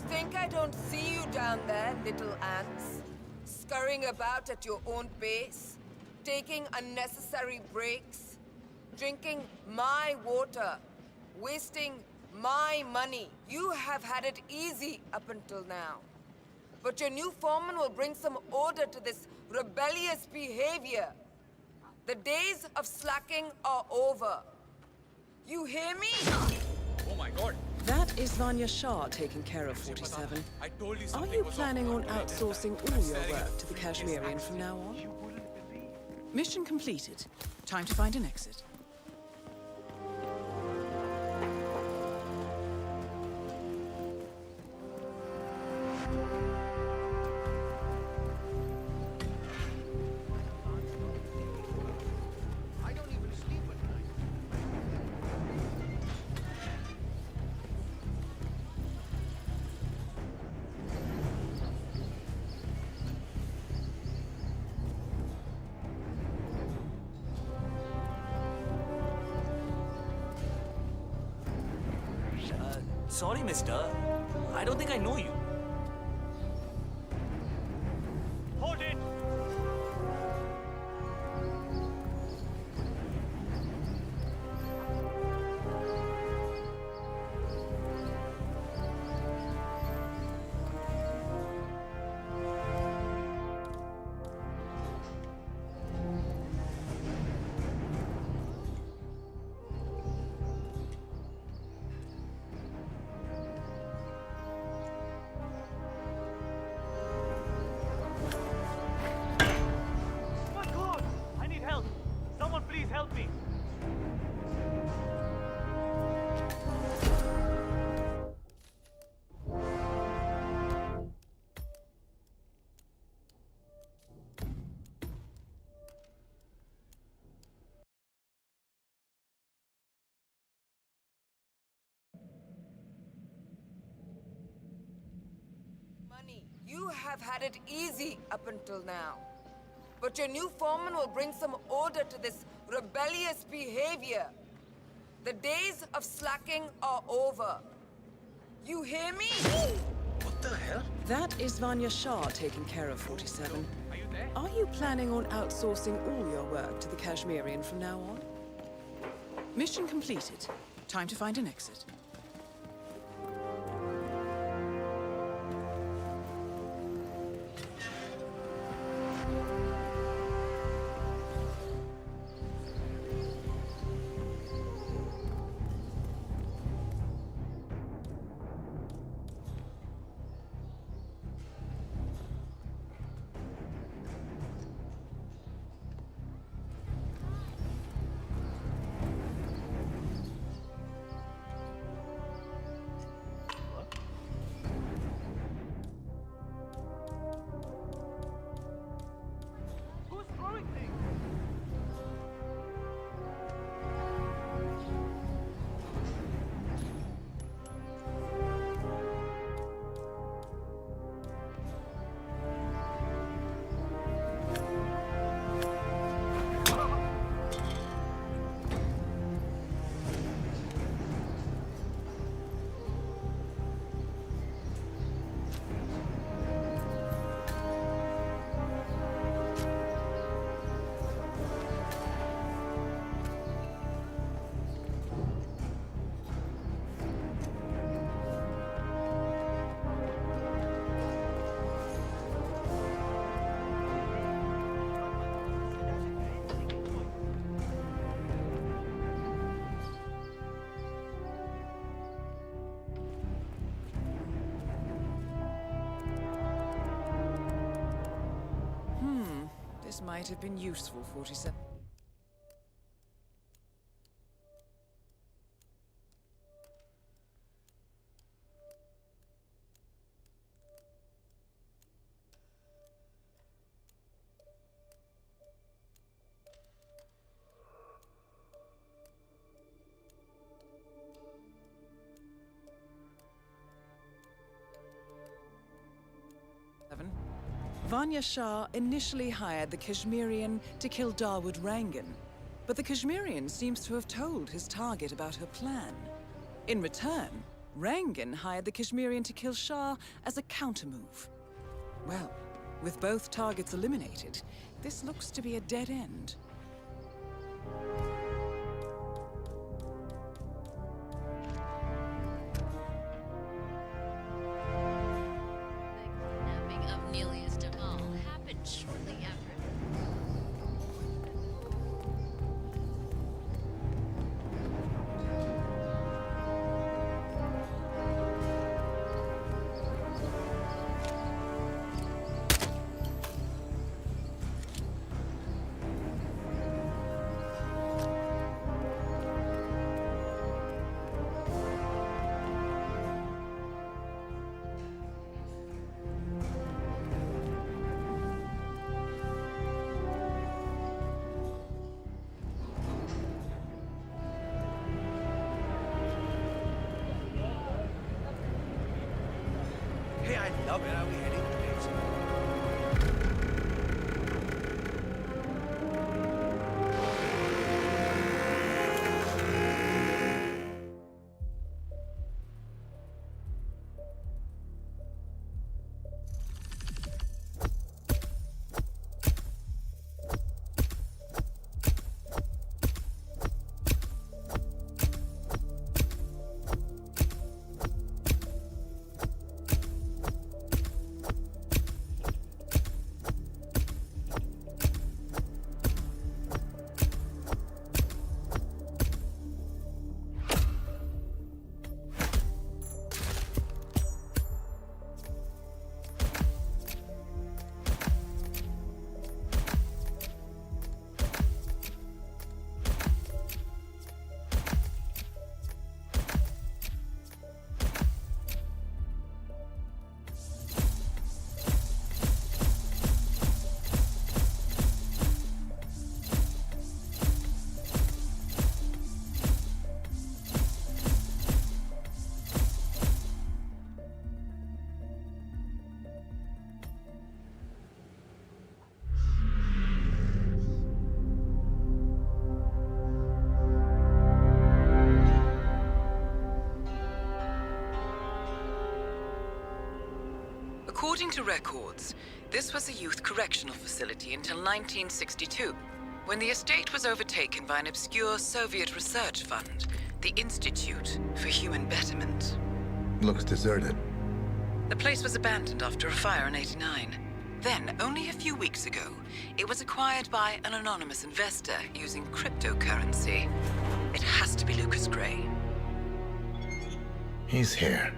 think I don't see you down there, little ants? Scurrying about at your own pace? Taking unnecessary breaks? Drinking my water? Wasting my money? You have had it easy up until now. But your new foreman will bring some order to this rebellious behavior. The days of slacking are over. You hear me? Oh my god. That is Vanya Shah taking care of 47. I told you Are something you was planning on off. outsourcing all your work to the Kashmirian from now on? Mission completed. Time to find an exit. Sorry, mister. I don't think I know you. Hold it! My God! I need help! Someone please help me! Money. You have had it easy up until now. But your new foreman will bring some order to this rebellious behavior. The days of slacking are over. You hear me? What the hell? That is Vanya Shah taking care of 47. Are you there? Are you planning on outsourcing all your work to the Kashmirian from now on? Mission completed. Time to find an exit. Who's throwing things? This might have been useful, 47. Vanya Shah initially hired the Kashmirian to kill Dawood Rangan, but the Kashmirian seems to have told his target about her plan. In return, Rangan hired the Kashmirian to kill Shah as a countermove. Well, with both targets eliminated, this looks to be a dead end. The kidnapping of Nelius Duval happened shortly after. Hey, I love it. Are we heading to next? According to records, this was a youth correctional facility until 1962, when the estate was overtaken by an obscure Soviet research fund, the Institute for Human Betterment. Looks deserted. The place was abandoned after a fire in '89. Then, only a few weeks ago, it was acquired by an anonymous investor using cryptocurrency. It has to be Lucas Gray. He's here.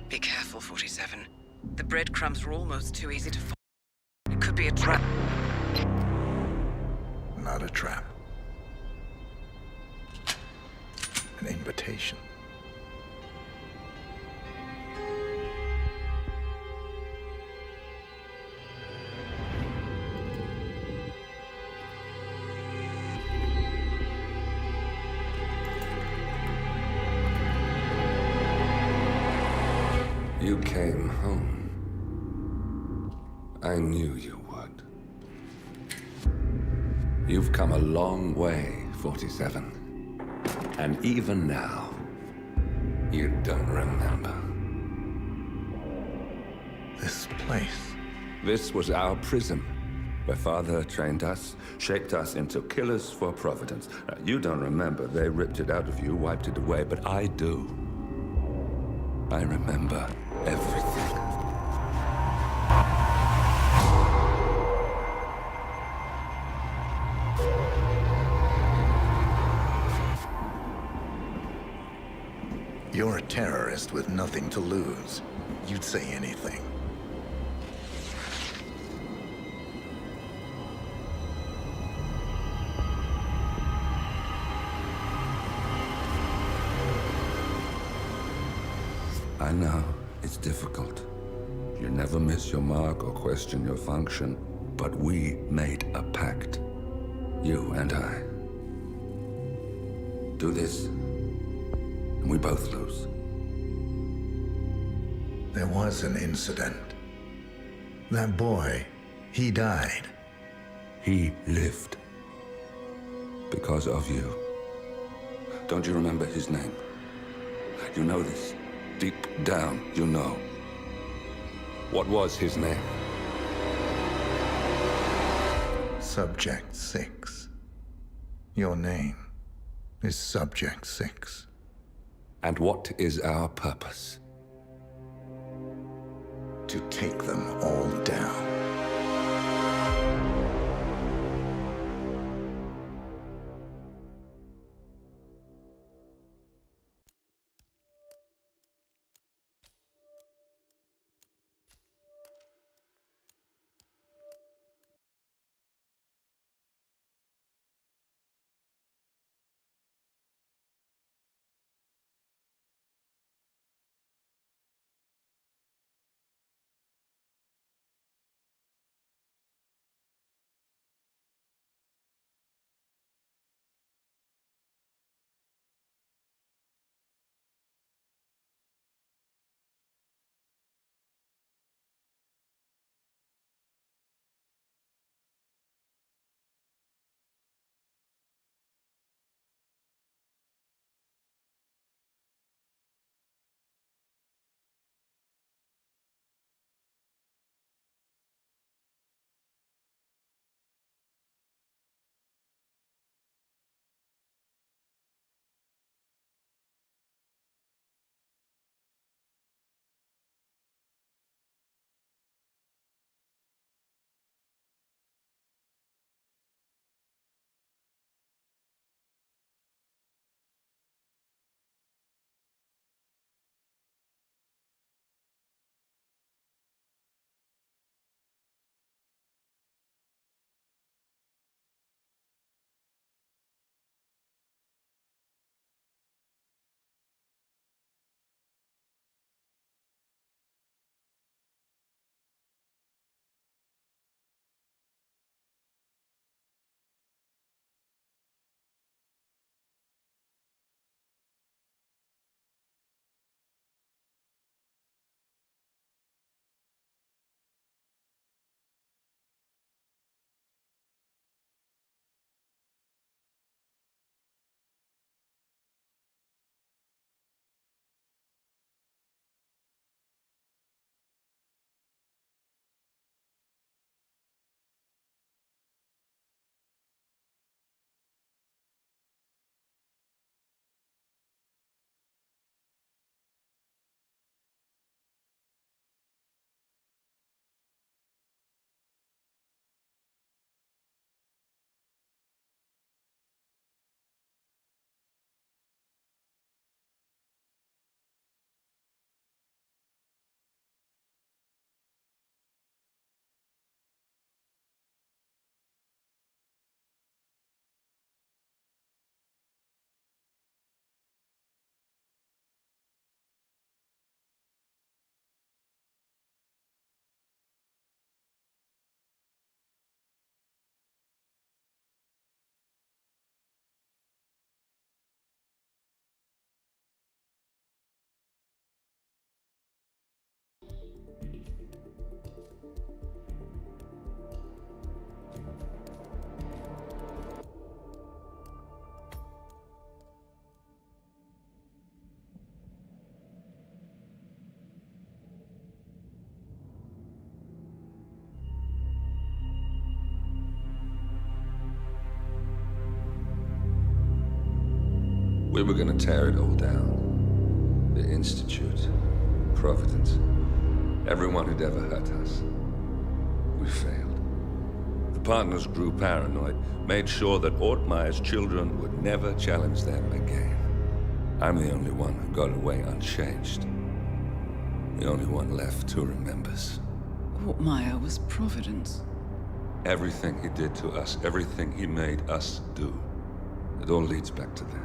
Be careful, 47. The breadcrumbs were almost too easy to follow. It could be a trap. Not a trap. An invitation. You came home. I knew you would. You've come a long way, 47. And even now, you don't remember. This place. This was our prison, where Father trained us, shaped us into killers for Providence. Now, you don't remember. They ripped it out of you, wiped it away, but I do. I remember everything. You're a terrorist with nothing to lose. You'd say anything. I know, it's difficult. You never miss your mark or question your function, but we made a pact. You and I. Do this, and we both lose. There was an incident. That boy, he died. He lived. Because of you. Don't you remember his name? You know this. Deep down, you know. What was his name? Subject 6. Your name is Subject 6. And what is our purpose? To take them all down. We were gonna tear it all down. The Institute, Providence, everyone who'd ever hurt us. We failed. The partners grew paranoid, made sure that Ortmeyer's children would never challenge them again. I'm the only one who got away unchanged. The only one left who remembers. Ortmeyer was Providence. Everything he did to us, everything he made us do, it all leads back to them.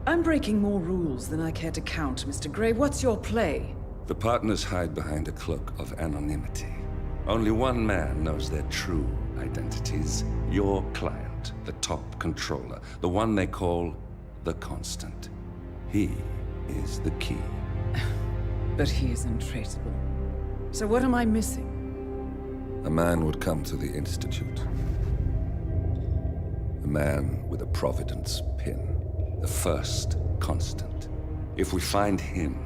I'm breaking more rules than I care to count, Mr. Gray. What's your play? The partners hide behind a cloak of anonymity. Only one man knows their true identities. Your client, the top controller, the one they call the Constant. He is the key. But he is untraceable. So what am I missing? A man would come to the Institute. A man with a Providence pin. The first Constant. If we find him,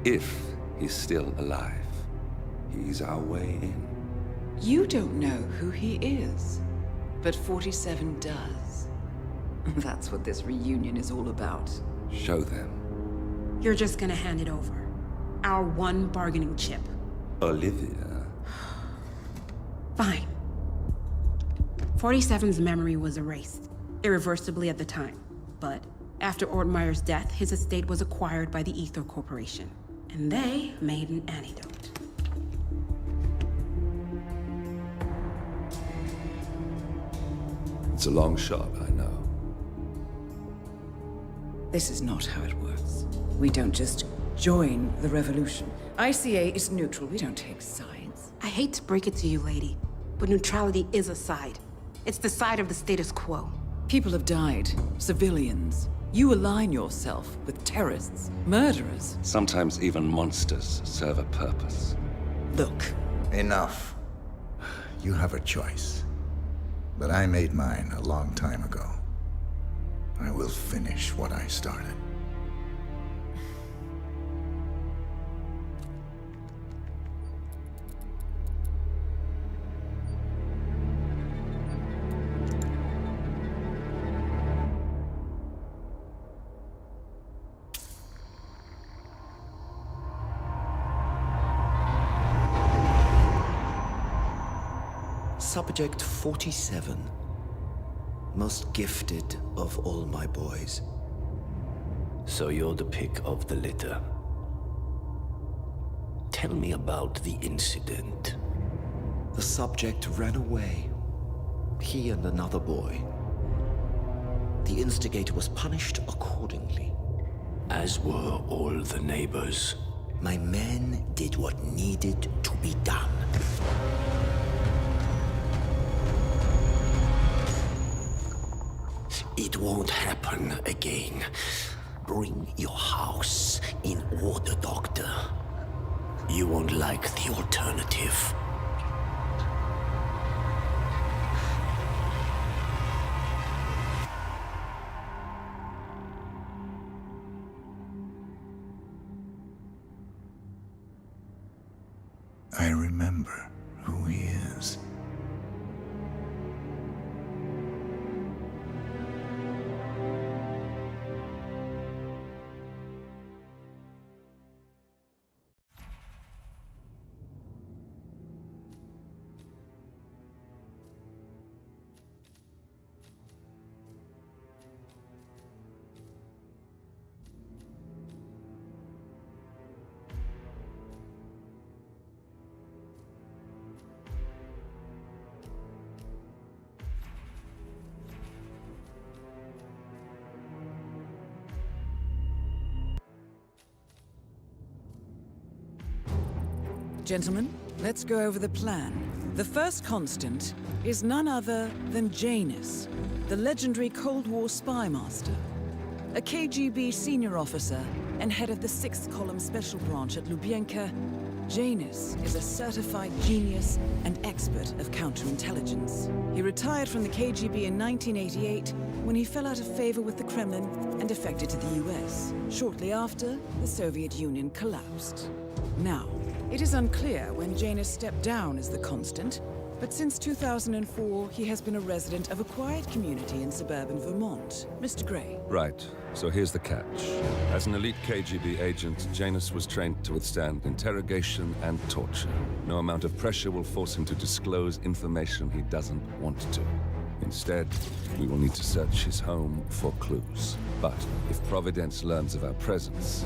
If he's still alive, he's our way in. You don't know who he is, but 47 does. That's what this reunion is all about. Show them. You're just gonna hand it over. Our one bargaining chip. Olivia. Fine. 47's memory was erased, irreversibly at the time. But after Ortmeyer's death, his estate was acquired by the Ether Corporation. And they made an antidote. It's a long shot, I know. This is not how it works. We don't just join the revolution. ICA is neutral. We don't take sides. I hate to break it to you, lady, but neutrality is a side. It's the side of the status quo. People have died. Civilians. You align yourself with terrorists, murderers. Sometimes even monsters serve a purpose. Look. Enough. You have a choice. But I made mine a long time ago. I will finish what I started. Subject 47. Most gifted of all my boys. So you're the pick of the litter. Tell me about the incident. The subject ran away. He and another boy. The instigator was punished accordingly. As were all the neighbors. My men did what needed to be done. It won't happen again. Bring your house in order, Doctor. You won't like the alternative. I remember who he is. Gentlemen, let's go over the plan. The first constant is none other than Janus, the legendary Cold War spy master. A KGB senior officer and head of the 6th Column Special Branch at Lubyanka, Janus is a certified genius and expert of counterintelligence. He retired from the KGB in 1988 when he fell out of favor with the Kremlin and defected to the US. Shortly after, the Soviet Union collapsed. Now, it is unclear when Janus stepped down as the constant, but since 2004, he has been a resident of a quiet community in suburban Vermont. Mr. Gray. Right. So here's the catch. As an elite KGB agent, Janus was trained to withstand interrogation and torture. No amount of pressure will force him to disclose information he doesn't want to. Instead, we will need to search his home for clues. But if Providence learns of our presence,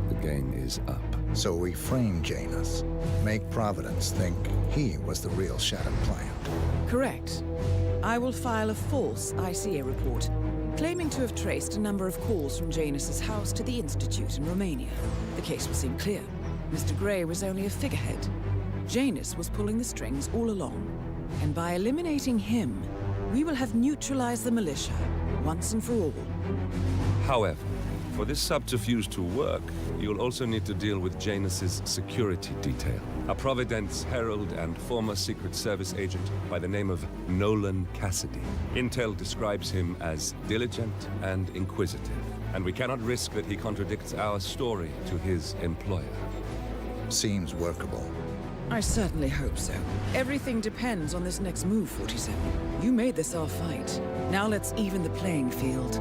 the game is up. So we frame Janus, make Providence think he was the real Shattered client. Correct. I will file a false ICA report, claiming to have traced a number of calls from Janus's house to the Institute in Romania. The case will seem clear. Mr. Gray was only a figurehead. Janus was pulling the strings all along. And by eliminating him, we will have neutralized the militia, once and for all. However, for this subterfuge to work, you'll also need to deal with Janus's security detail. A Providence herald and former Secret Service agent by the name of Nolan Cassidy. Intel describes him as diligent and inquisitive. And we cannot risk that he contradicts our story to his employer. Seems workable. I certainly hope so. Everything depends on this next move, 47. You made this our fight. Now let's even the playing field.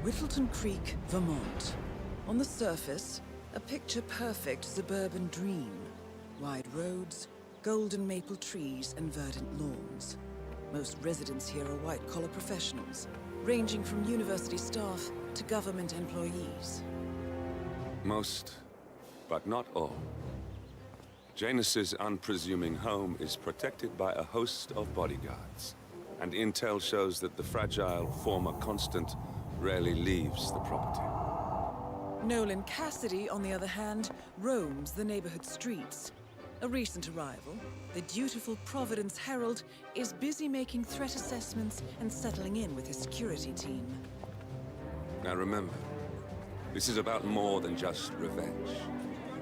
Whittleton Creek, Vermont. On the surface, a picture-perfect suburban dream. Wide roads, golden maple trees, and verdant lawns. Most residents here are white-collar professionals, ranging from university staff to government employees. Most, but not all. Janus's unpresuming home is protected by a host of bodyguards, and intel shows that the fragile former Constant rarely leaves the property. Nolan Cassidy, on the other hand, roams the neighborhood streets. A recent arrival, the dutiful Providence Herald is busy making threat assessments and settling in with his security team. Now remember, this is about more than just revenge.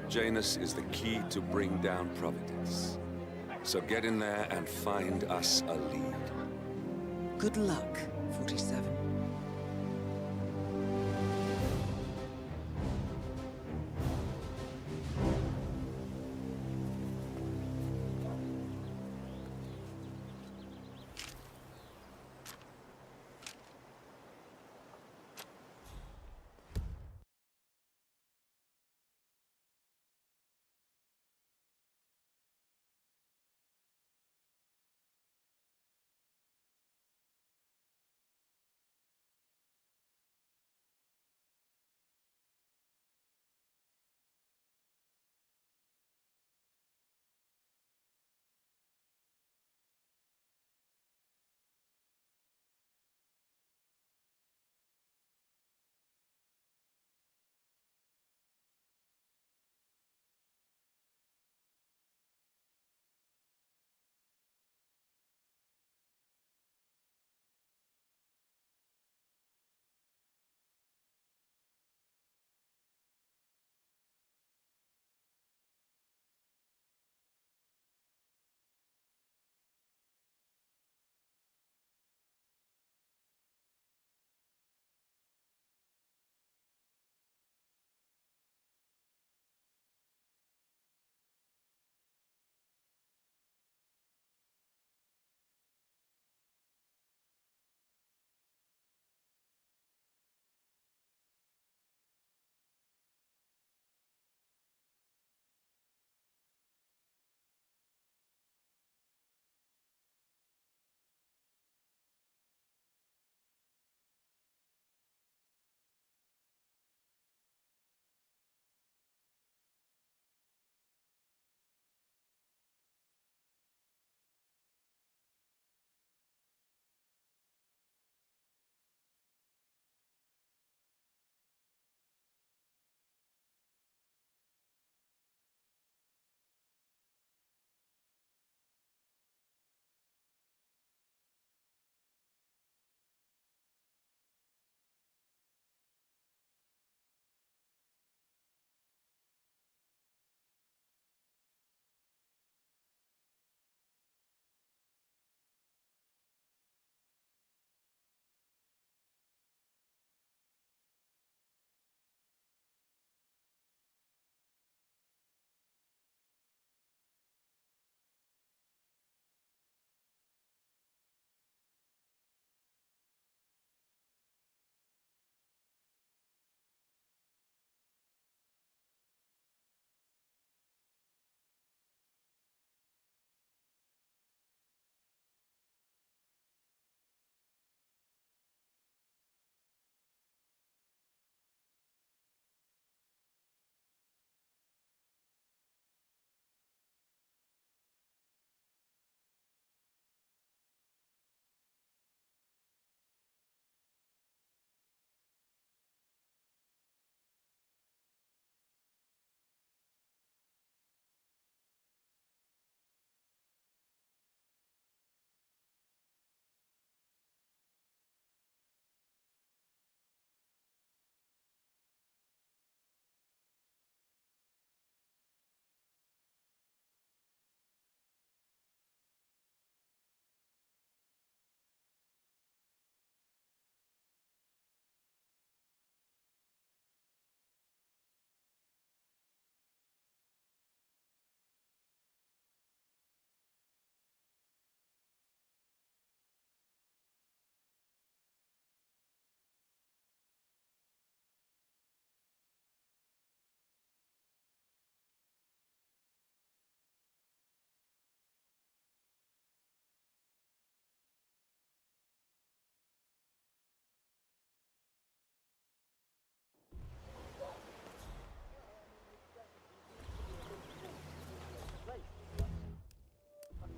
Janus is the key to bring down Providence. So get in there and find us a lead. Good luck, 47.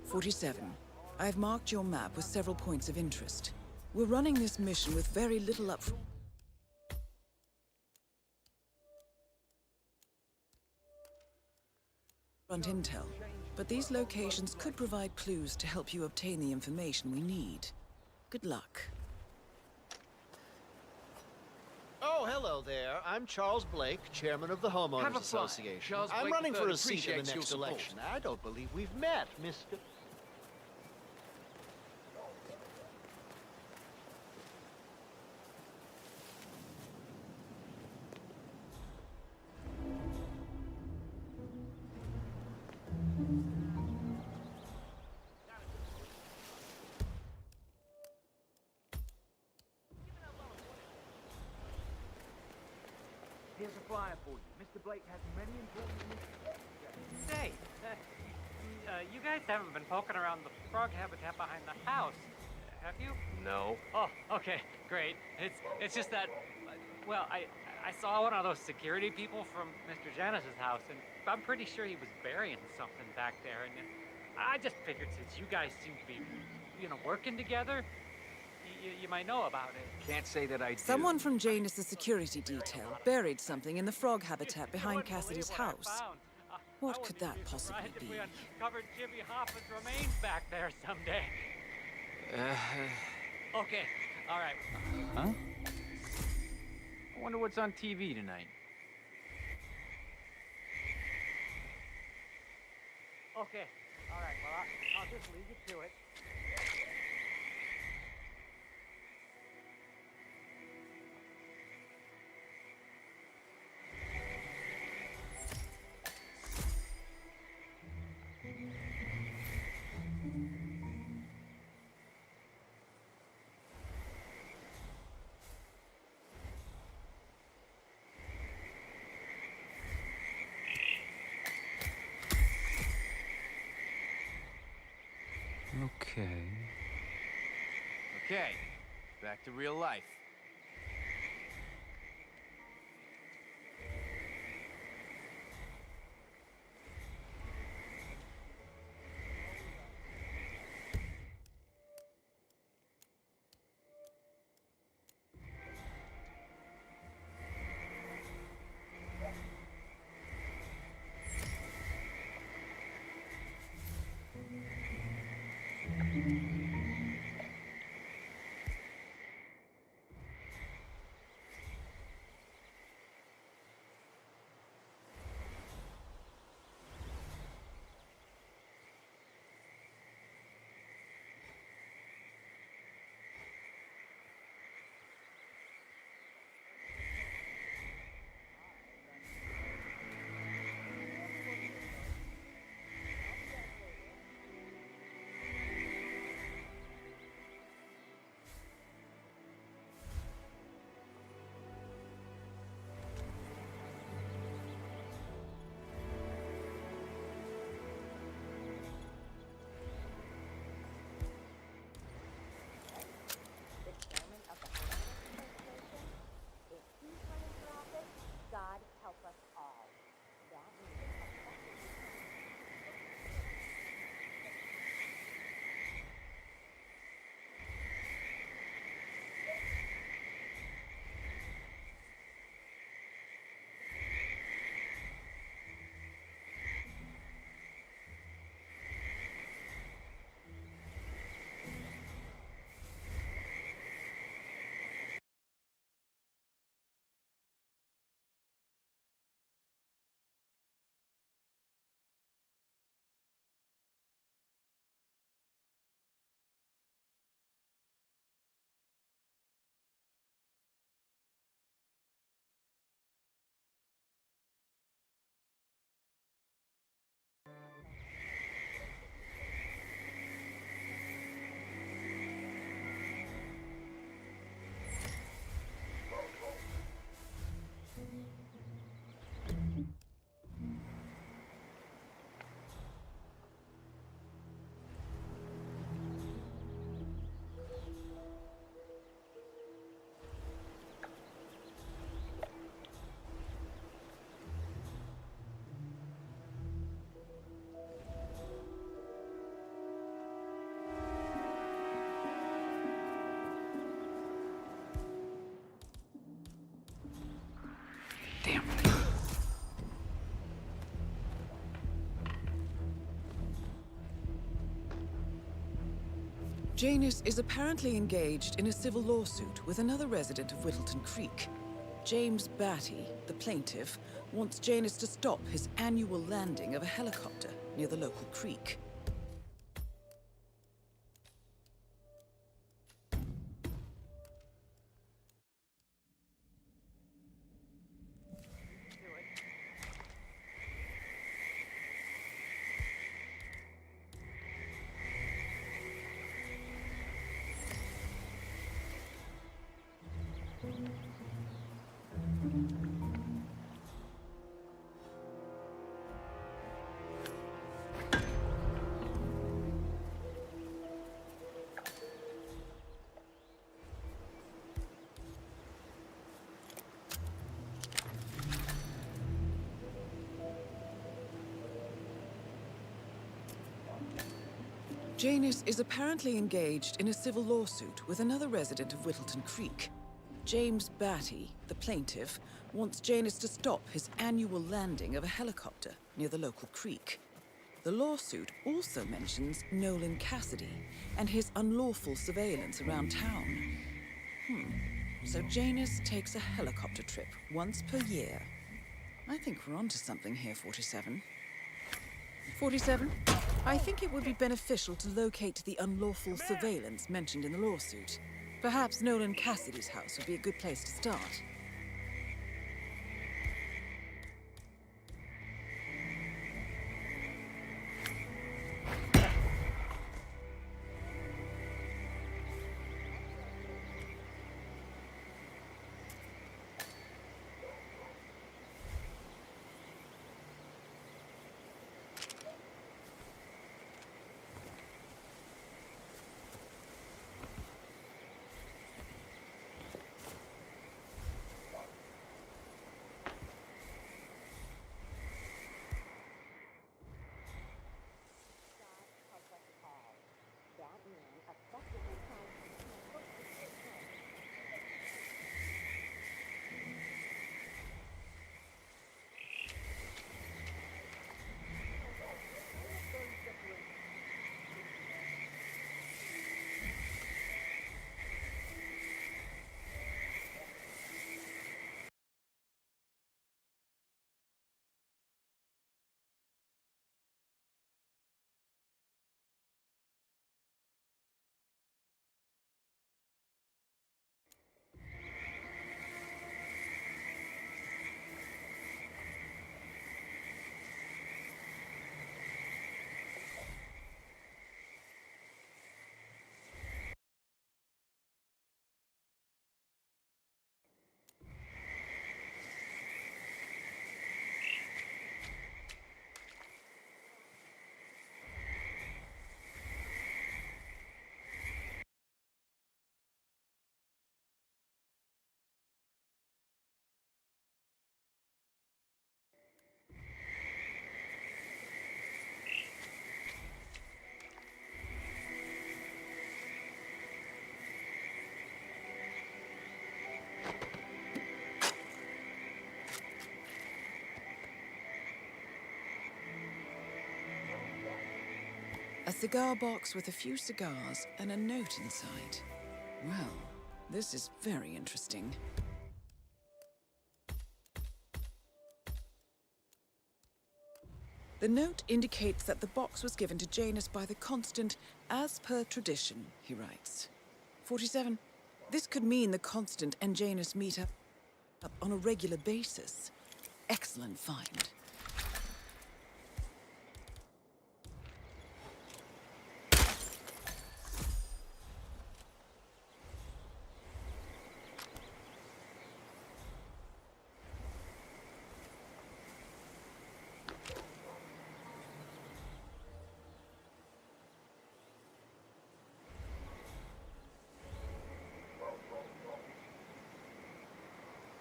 47. I've marked your map with several points of interest. We're running this mission with very little upfront intel, but these locations could provide clues to help you obtain the information we need. Good luck. Oh, hello there. I'm Charles Blake, chairman of the Have Homeowners a fly. Association. Charles I'm Blake running III for a seat in the appreciates next your support. election. I don't believe we've met, Mr. Here's a flyer for you. Mr. Blake has many important missions. Say, you guys haven't been poking around the frog habitat behind the house, have you? No. Oh, okay, great. It's just that, well, I saw one of those security people from Mr. Janice's house, and I'm pretty sure he was burying something back there, and I just figured since you guys seem to be, working together, you might know about it. Can't say that I do. Someone from Janus' security detail buried something in the frog habitat behind Cassidy's house. What could that possibly be? If we uncovered Jimmy Hoffa's remains back there someday. Okay, all right. Huh? I wonder what's on TV tonight. Okay, all right, well, I'll just leave you to it. Okay. Okay, back to real life. Janus is apparently engaged in a civil lawsuit with another resident of Whittleton Creek. James Batty, the plaintiff, wants Janus to stop his annual landing of a helicopter near the local creek. Janus is apparently engaged in a civil lawsuit with another resident of Whittleton Creek. James Batty, the plaintiff, wants Janus to stop his annual landing of a helicopter near the local creek. The lawsuit also mentions Nolan Cassidy and his unlawful surveillance around town. So Janus takes a helicopter trip once per year. I think we're onto something here, 47. 47, I think it would be beneficial to locate the unlawful surveillance mentioned in the lawsuit. Perhaps Nolan Cassidy's house would be a good place to start. A cigar box with a few cigars and a note inside. Well, this is very interesting. The note indicates that the box was given to Janus by the Constant as per tradition, he writes. 47. This could mean the Constant and Janus meet up on a regular basis. Excellent find.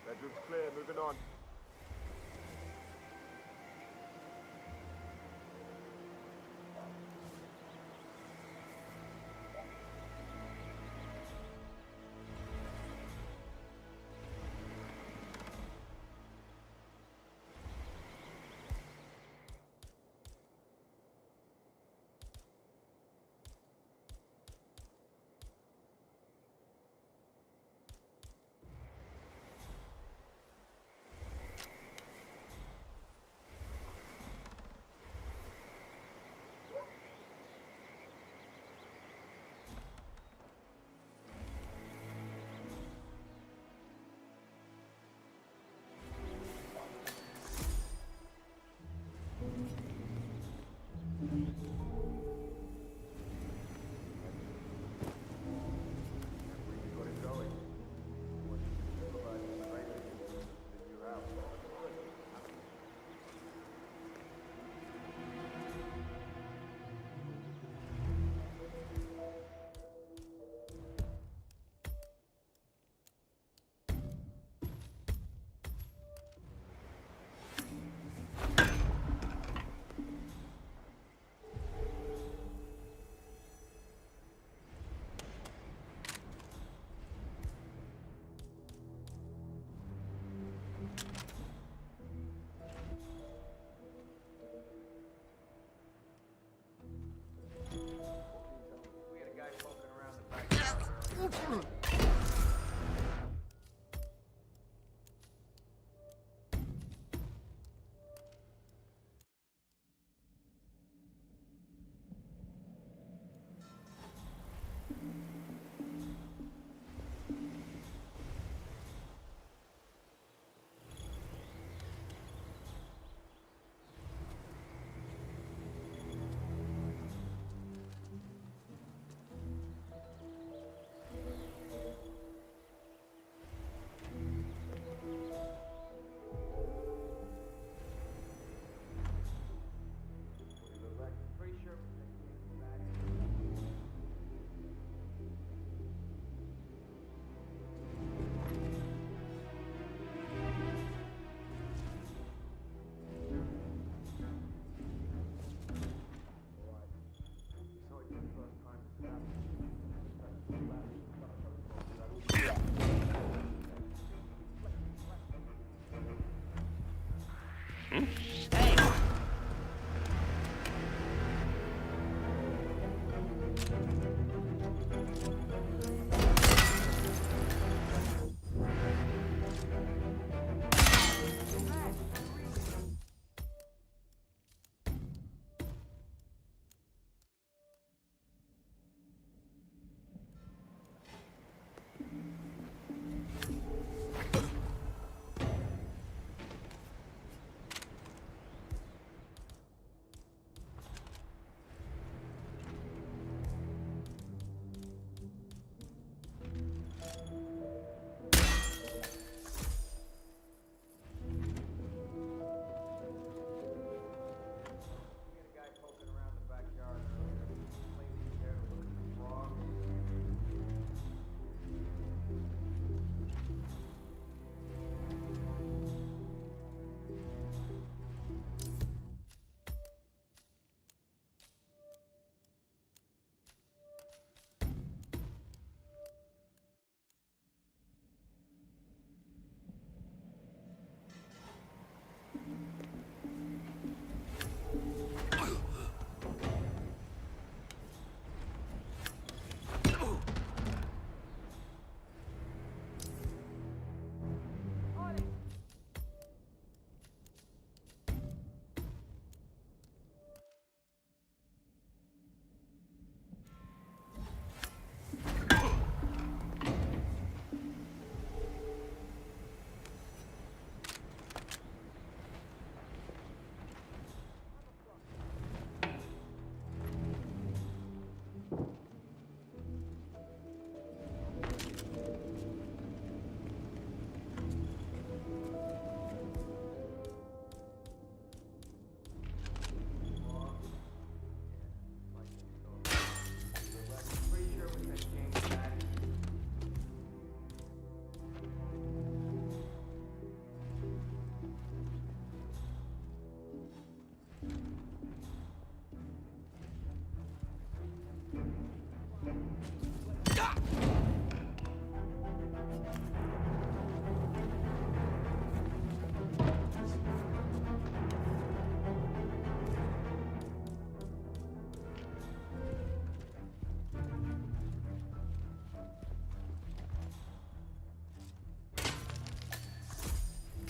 Bedroom's clear, moving on.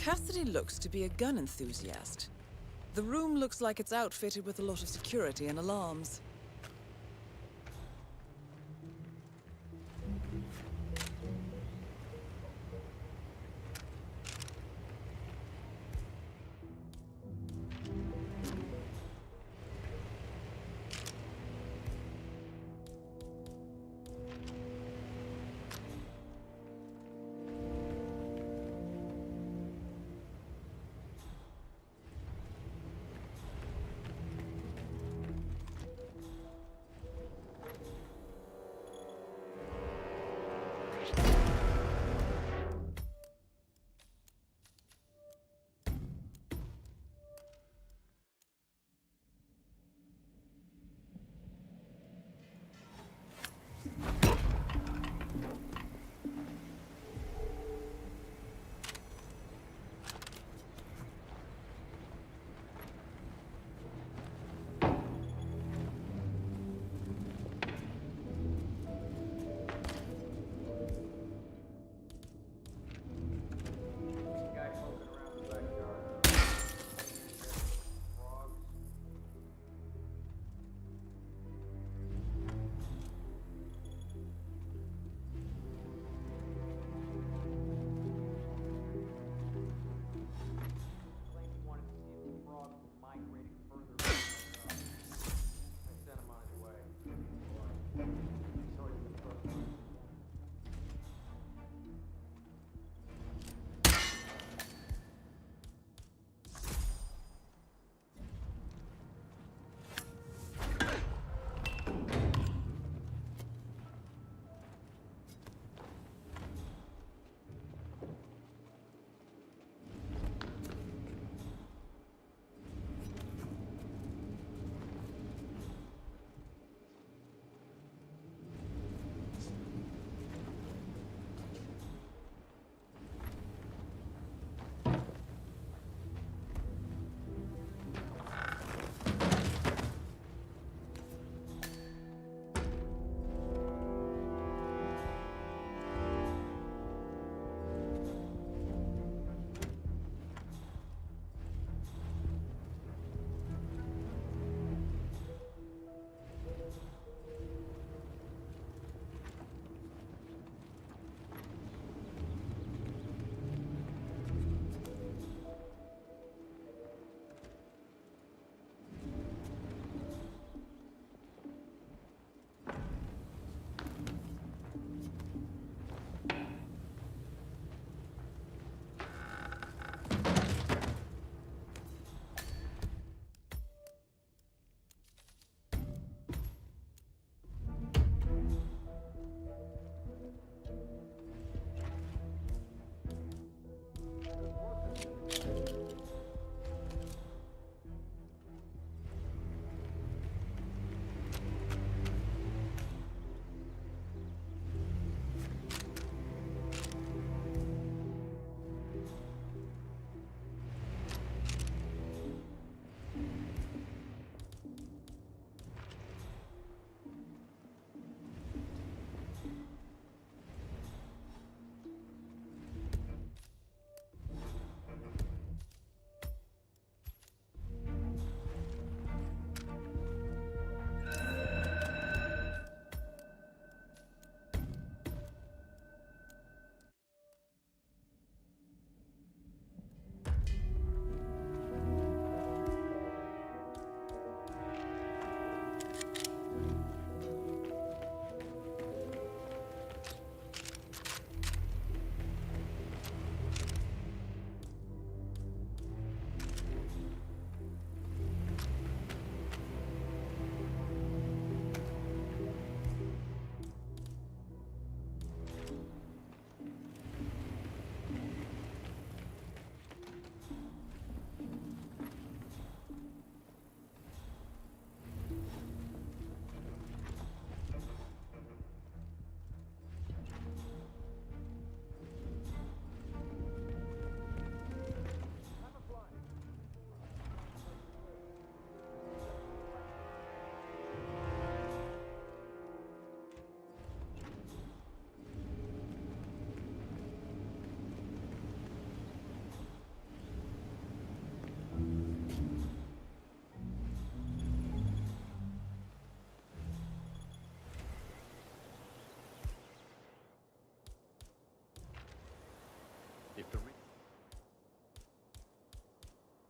Cassidy looks to be a gun enthusiast. The room looks like it's outfitted with a lot of security and alarms.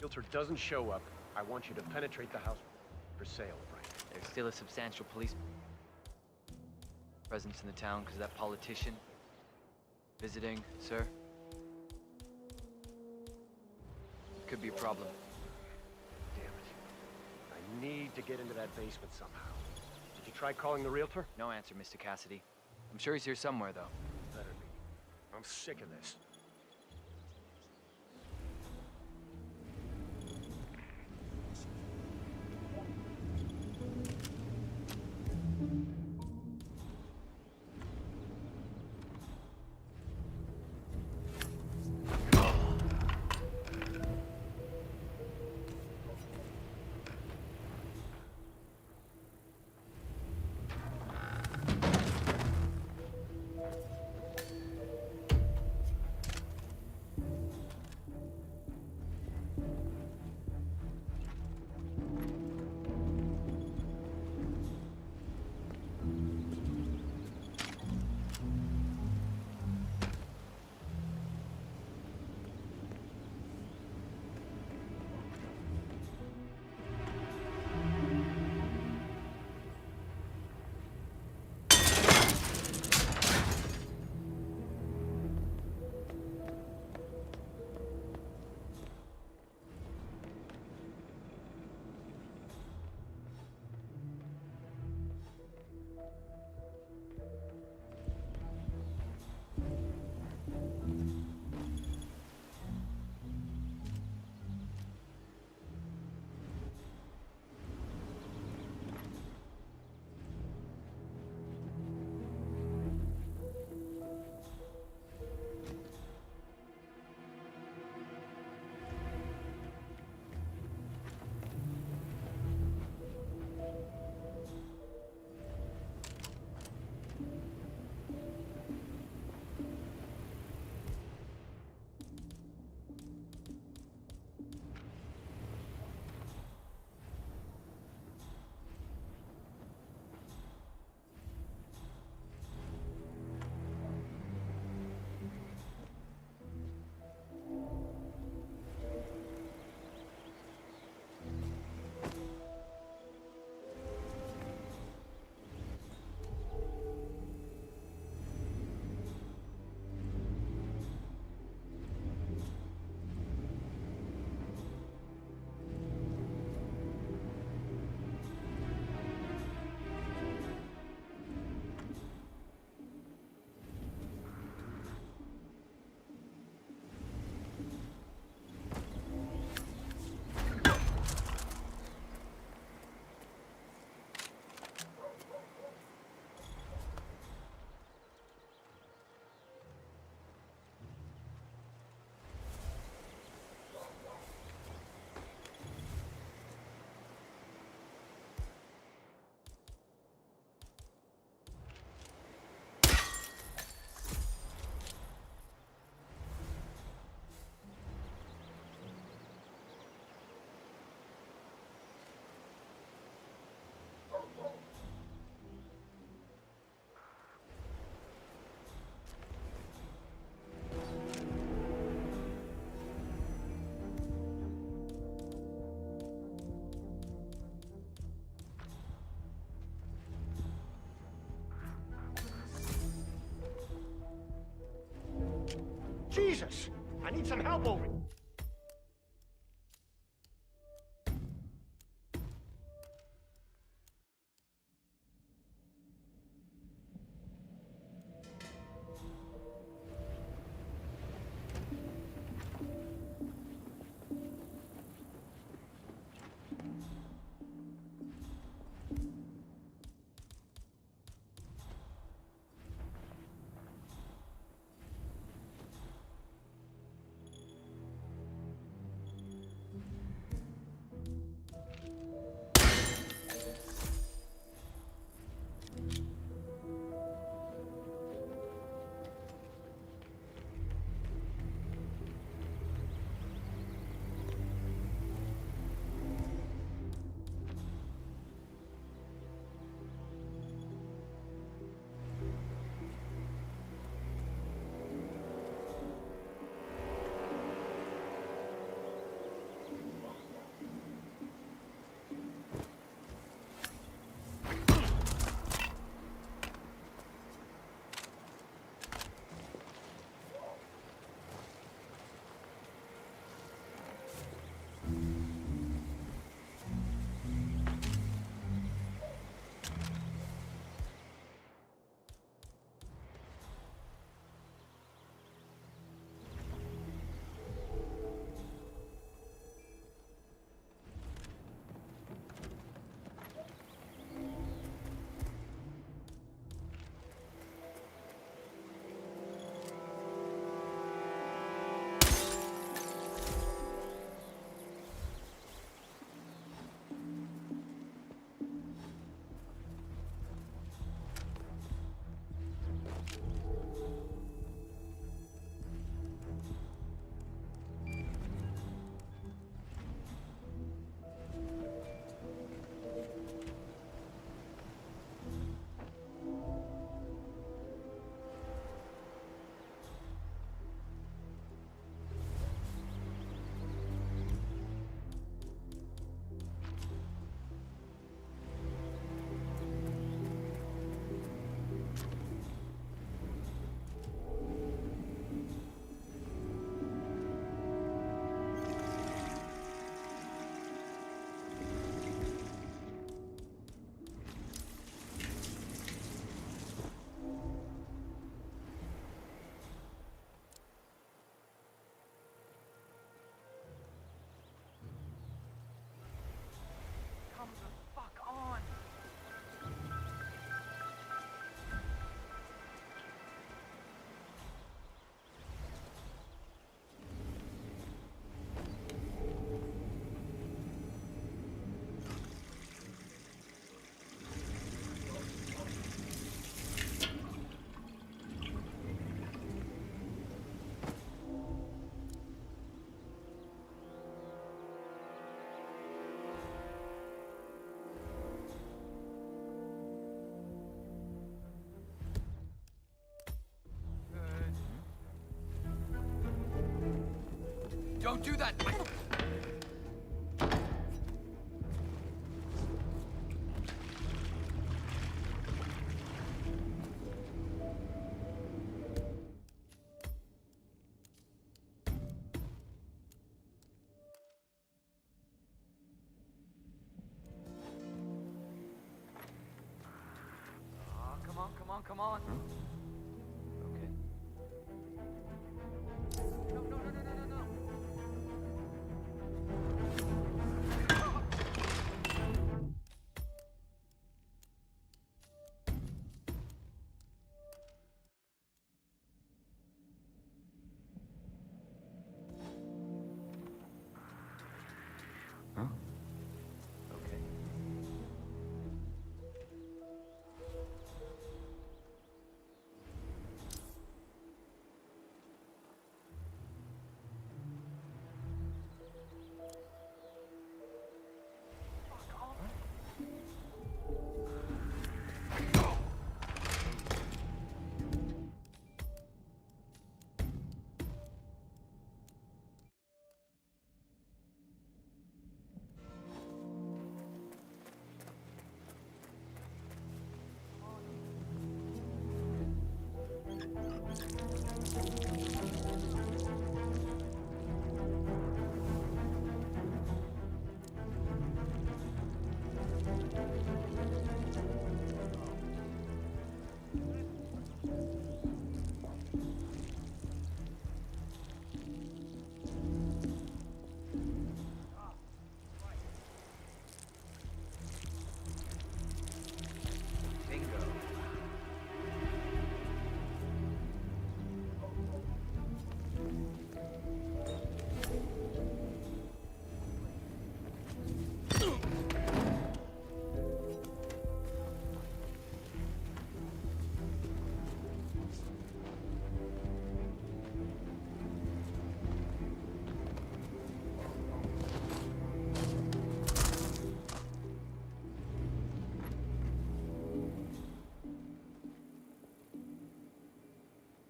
Realtor doesn't show up, I want you to penetrate the house for sale, Frank. There's still a substantial police presence in the town because of that politician visiting, sir. Could be a problem. Damn it. I need to get into that basement somehow. Did you try calling the realtor? No answer, Mr. Cassidy. I'm sure he's here somewhere, though. Better be. I'm sick of this. Jesus! I need some help over. Don't do that! Come on. Okay. No. Huh? Okay.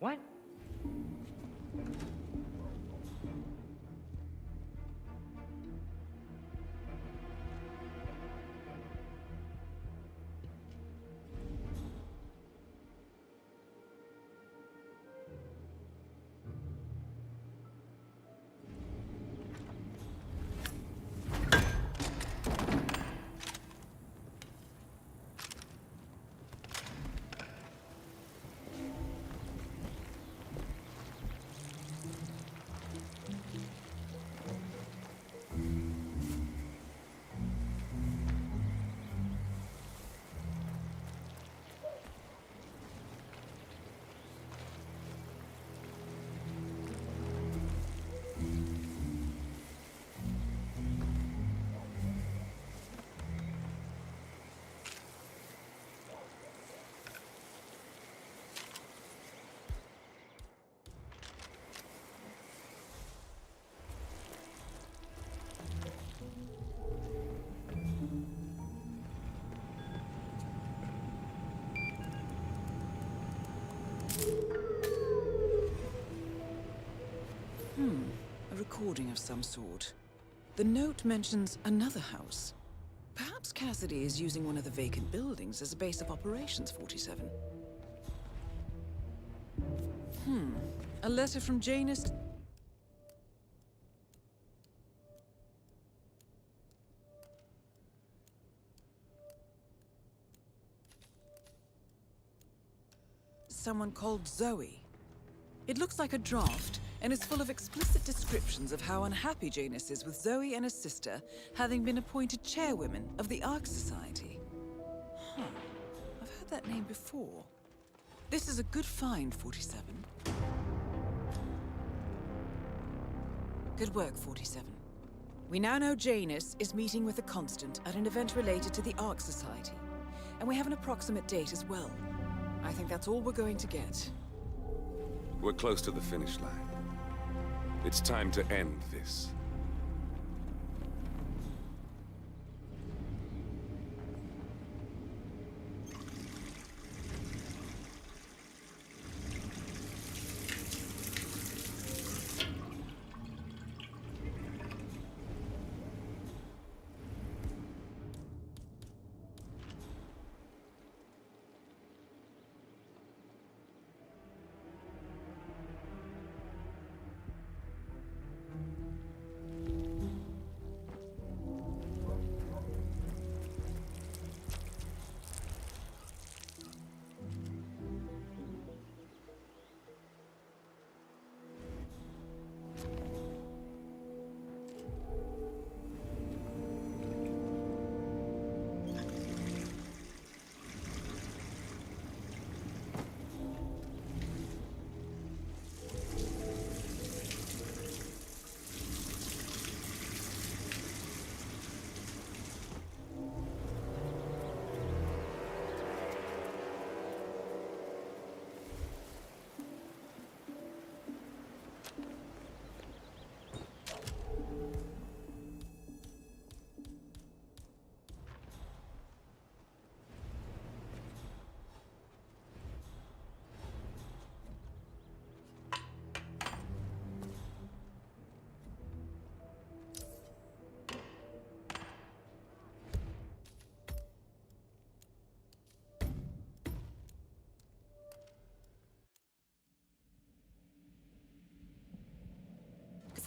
What? A recording of some sort. The note mentions another house. Perhaps Cassidy is using one of the vacant buildings as a base of operations, 47. A letter from Janus. Someone called Zoe. It looks like a draft, and is full of explicit descriptions of how unhappy Janus is with Zoe and his sister having been appointed chairwomen of the Ark Society. I've heard that name before. This is a good find, 47. Good work, 47. We now know Janus is meeting with the Constant at an event related to the Ark Society, and we have an approximate date as well. I think that's all we're going to get. We're close to the finish line. It's time to end this.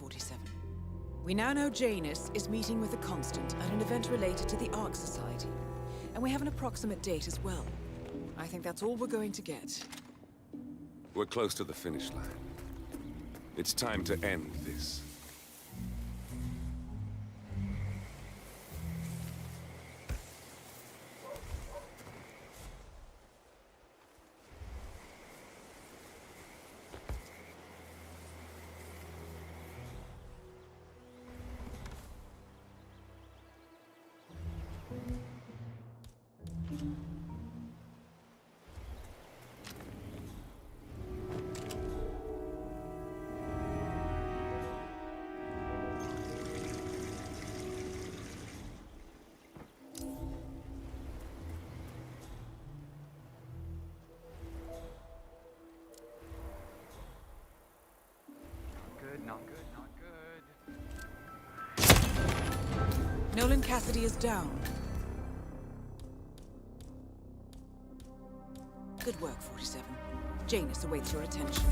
47. We now know Janus is meeting with the Constant at an event related to the Ark Society. And we have an approximate date as well. I think that's all we're going to get. We're close to the finish line. It's time to end this. Not good, not good. Nolan Cassidy is down. Good work, 47. Janus awaits your attention.